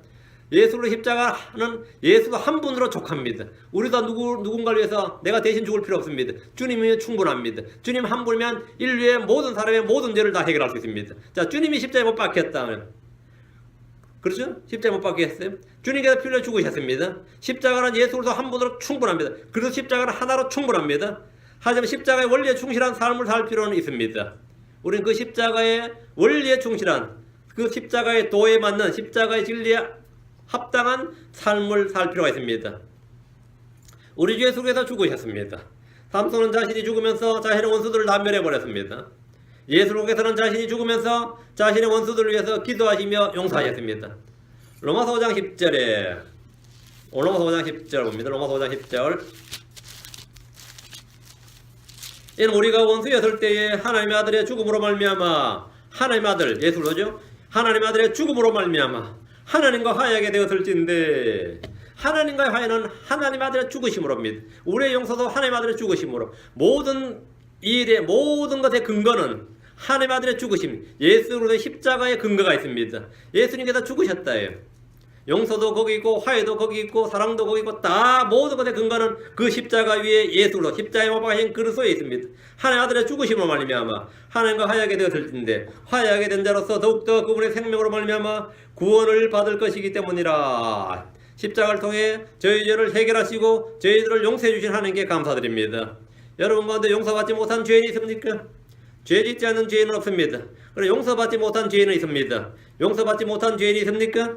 A: 예수로 십자가는 예수가 한 분으로 족합니다. 우리도 누군가를 위해서 내가 대신 죽을 필요 없습니다. 주님이 충분합니다. 주님 한 분이면 인류의 모든 사람의 모든 죄를 다 해결할 수 있습니다. 자, 주님이 십자가에 못 박혔다면, 그렇죠? 십자가에 못 박혔어요. 주님께서 필요 죽으셨습니다. 십자가는 예수 그리스도 한 분으로 충분합니다. 그래서 십자가는 하나로 충분합니다. 하지만 십자가의 원리에 충실한 삶을 살 필요는 있습니다. 우리는 그 십자가의 원리에 충실한, 그 십자가의 도에 맞는, 십자가의 진리에 합당한 삶을 살 필요가 있습니다. 우리 주 예수께서 죽으셨습니다. 삼손은 자신이 죽으면서 자신의 원수들을 다 멸해버렸습니다. 예수께서는 자신이 죽으면서 자신의 원수들을 위해서 기도하시며 용서하셨습니다. 로마서 5장 10절에 로마서 5장 10절 봅니다. 로마서 5장 10절. 이는 우리가 원수였을 때에 하나님의 아들의 죽음으로 말미암아, 하나님의 아들 예수로죠. 하나님의 아들의 죽음으로 말미암아 하나님과 화해하게 되었을진데, 하나님과의 화해는 하나님의 아들의 죽으심으로입니다. 우리의 용서도 하나님의 아들의 죽으심으로. 모든 일의 모든 것의 근거는 하나님의 아들의 죽으심, 예수 그리스도의 십자가의 근거가 있습니다. 예수님께서 죽으셨다예요. 용서도 거기 있고 화해도 거기 있고 사랑도 거기 있고 다 모든 것의 근거는 그 십자가 위에 예수로 십자가에 못 박힌 그리스도에 있습니다. 하나님의 아들의 죽으심으로 말미암아 하나님과 화해하게 되었을진데, 화해하게 된 자로서 더욱더 그분의 생명으로 말미암아 구원을 받을 것이기 때문이라. 십자가를 통해 저희 죄를 해결하시고 저희들을 용서해 주신 하나님께 감사드립니다. 여러분 가운데 용서받지 못한 죄인이 있습니까? 죄 짓지 않는 죄인은 없습니다. 그리고 용서받지 못한 죄인은 있습니다. 용서받지 못한 죄인이 있습니까?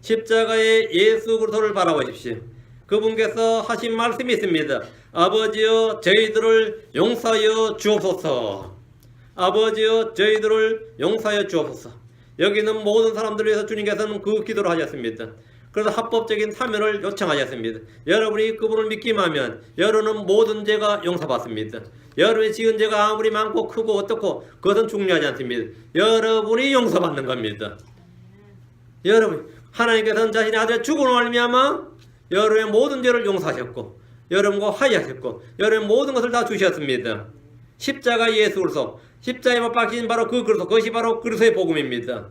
A: 십자가의 예수 그리스도를 바라보십시오. 그분께서 하신 말씀이 있습니다. 아버지여 저희들을 용서하여 주옵소서. 아버지여 저희들을 용서하여 주옵소서. 여기 있는 모든 사람들을 위해서 주님께서는 그 기도를 하셨습니다. 그래서 합법적인 사면을 요청하셨습니다. 여러분이 그분을 믿기만 하면 여러분은 모든 죄가 용서받습니다. 여러분이 지은 죄가 아무리 많고 크고 어떻고 그것은 중요하지 않습니다. 여러분이 용서받는 겁니다. 여러분, 하나님께서는 자신의 아들의 죽음으로 말미암아 여러분의 모든 죄를 용서하셨고 여러분과 화해하셨고 여러분의 모든 것을 다 주셨습니다. 십자가 예수 그리스도, 십자가에 못 박힌 바로 그 그리스도, 그것이 바로 그리스도의 복음입니다.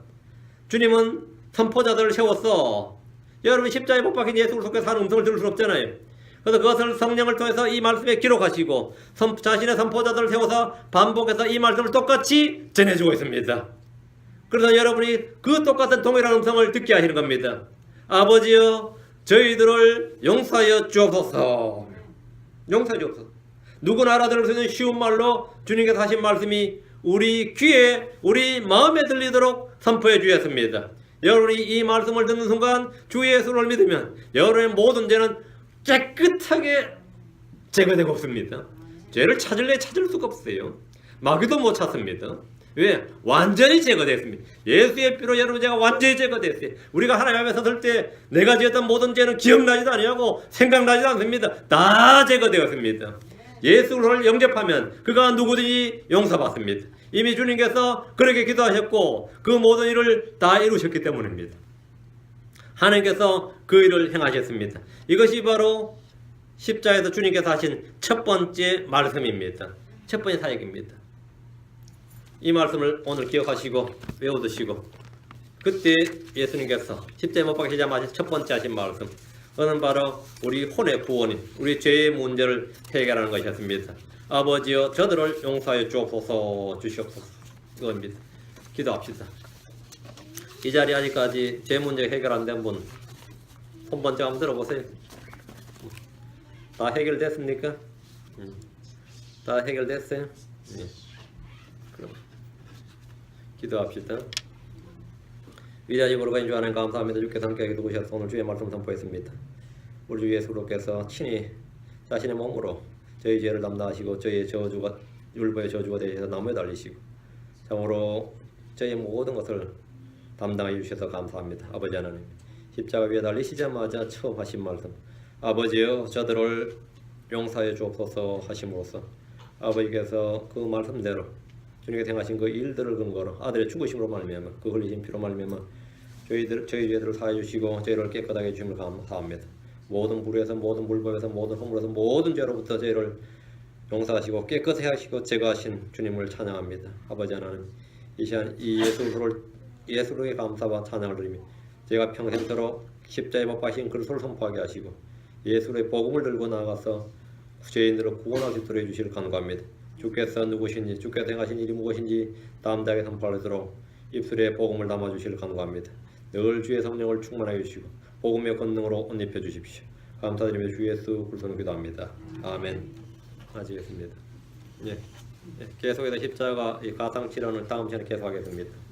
A: 주님은 선포자들을 세웠어. 여러분 십자가에 못 박힌 예수 그리스도께서 하는 음성을 들을 수 없잖아요. 그래서 그것을 성령을 통해서 이 말씀에 기록하시고 자신의 선포자들을 세워서 반복해서 이 말씀을 똑같이 전해주고 있습니다. 그래서 여러분이 그 똑같은 동일한 음성을 듣게 하시는 겁니다. 아버지여 저희들을 용서하여 주옵소서. 용서해 주옵소서. 누구나 알아들을 수 있는 쉬운 말로 주님께서 하신 말씀이 우리 귀에 우리 마음에 들리도록 선포해 주셨습니다. 여러분이 이 말씀을 듣는 순간 주 예수를 믿으면 여러분의 모든 죄는 깨끗하게 제거되고 없습니다. 죄를 찾을 수가 없어요. 마귀도 못 찾습니다. 왜? 완전히 제거됐습니다. 예수의 피로 여러분 죄가 완전히 제거됐어요. 우리가 하나님 앞에 섰을 때 내가 지었던 모든 죄는 기억나지도 아니하고 생각나지도 않습니다. 다 제거되었습니다. 예수를 영접하면 그가 누구든지 용서받습니다. 이미 주님께서 그렇게 기도하셨고 그 모든 일을 다 이루셨기 때문입니다. 하나님께서 그 일을 행하셨습니다. 이것이 바로 십자가에서 주님께서 하신 첫 번째 말씀입니다. 첫 번째 사역입니다. 이 말씀을 오늘 기억하시고 외워두시고, 그때 예수님께서 십자가에 못 박히자마자 첫 번째 하신 말씀, 그는 바로 우리 혼의 구원인, 우리 죄의 문제를 해결하는 것이었습니다. 아버지여 저들을 용서하여 주옵소서 주시옵소서. 이겁니다. 기도합시다. 이 자리에 아직까지 죄 문제 해결 안 된 분 손 번쩍 한번 들어보세요. 다 해결됐습니까? 다 해결됐어요? 네. 그럼 기도합시다. 위대하신 거룩하신 주 하나님 감사합니다. 주께서 함께 해주셔서 오늘 주의 말씀 선포했습니다. 우리 주 예수로께서 친히 자신의 몸으로 저희 죄를 담당하시고 저희의 저주가 율법의 저주가 되셔서 나무에 달리시고 참으로 저희의 모든 것을 담당해 주셔서 감사합니다. 아버지 하나님, 십자가 위에 달리시자마자 처음 하신 말씀, 아버지여 저들을 용서해 주옵소서 하심으로써 아버지께서 그 말씀대로 주님께서 행하신 그 일들을 근거로 아들의 죽으심으로 말미암아 그 흘리신 피로 말미암아 저희 죄들을 사해 주시고 저희를 깨끗하게 해주심을 감사합니다. 모든 불의에서 모든 불법에서 모든 허물에서 모든 죄로부터 저희를 용서하시고 깨끗하게 하시고 제거하신 주님을 찬양합니다. 아버지 하나님, 이 시간 이 예수로의 감사와 찬양을 드리며 제가 평생토록 십자가에 못 박힌 그리스도를 선포하게 하시고 예수의 복음을 들고 나가서 죄인들을 구원할 수 있도록 해주시길 간구합니다. 주께서 누구신지, 주께서 행하신 일이 무엇인지 담대하게 선포하도록 입술에 복음을 담아주시길 간구합니다. 늘 주의 성령을 충만하게 해주시고 복음의 권능으로 옷 입혀 주십시오. 감사드리며 주 예수 그리스도로 기도합니다. 아멘. 마치겠습니다. 예. 계속해서 십자가 이 가상 치료는 다음 시간에 계속하겠습니다.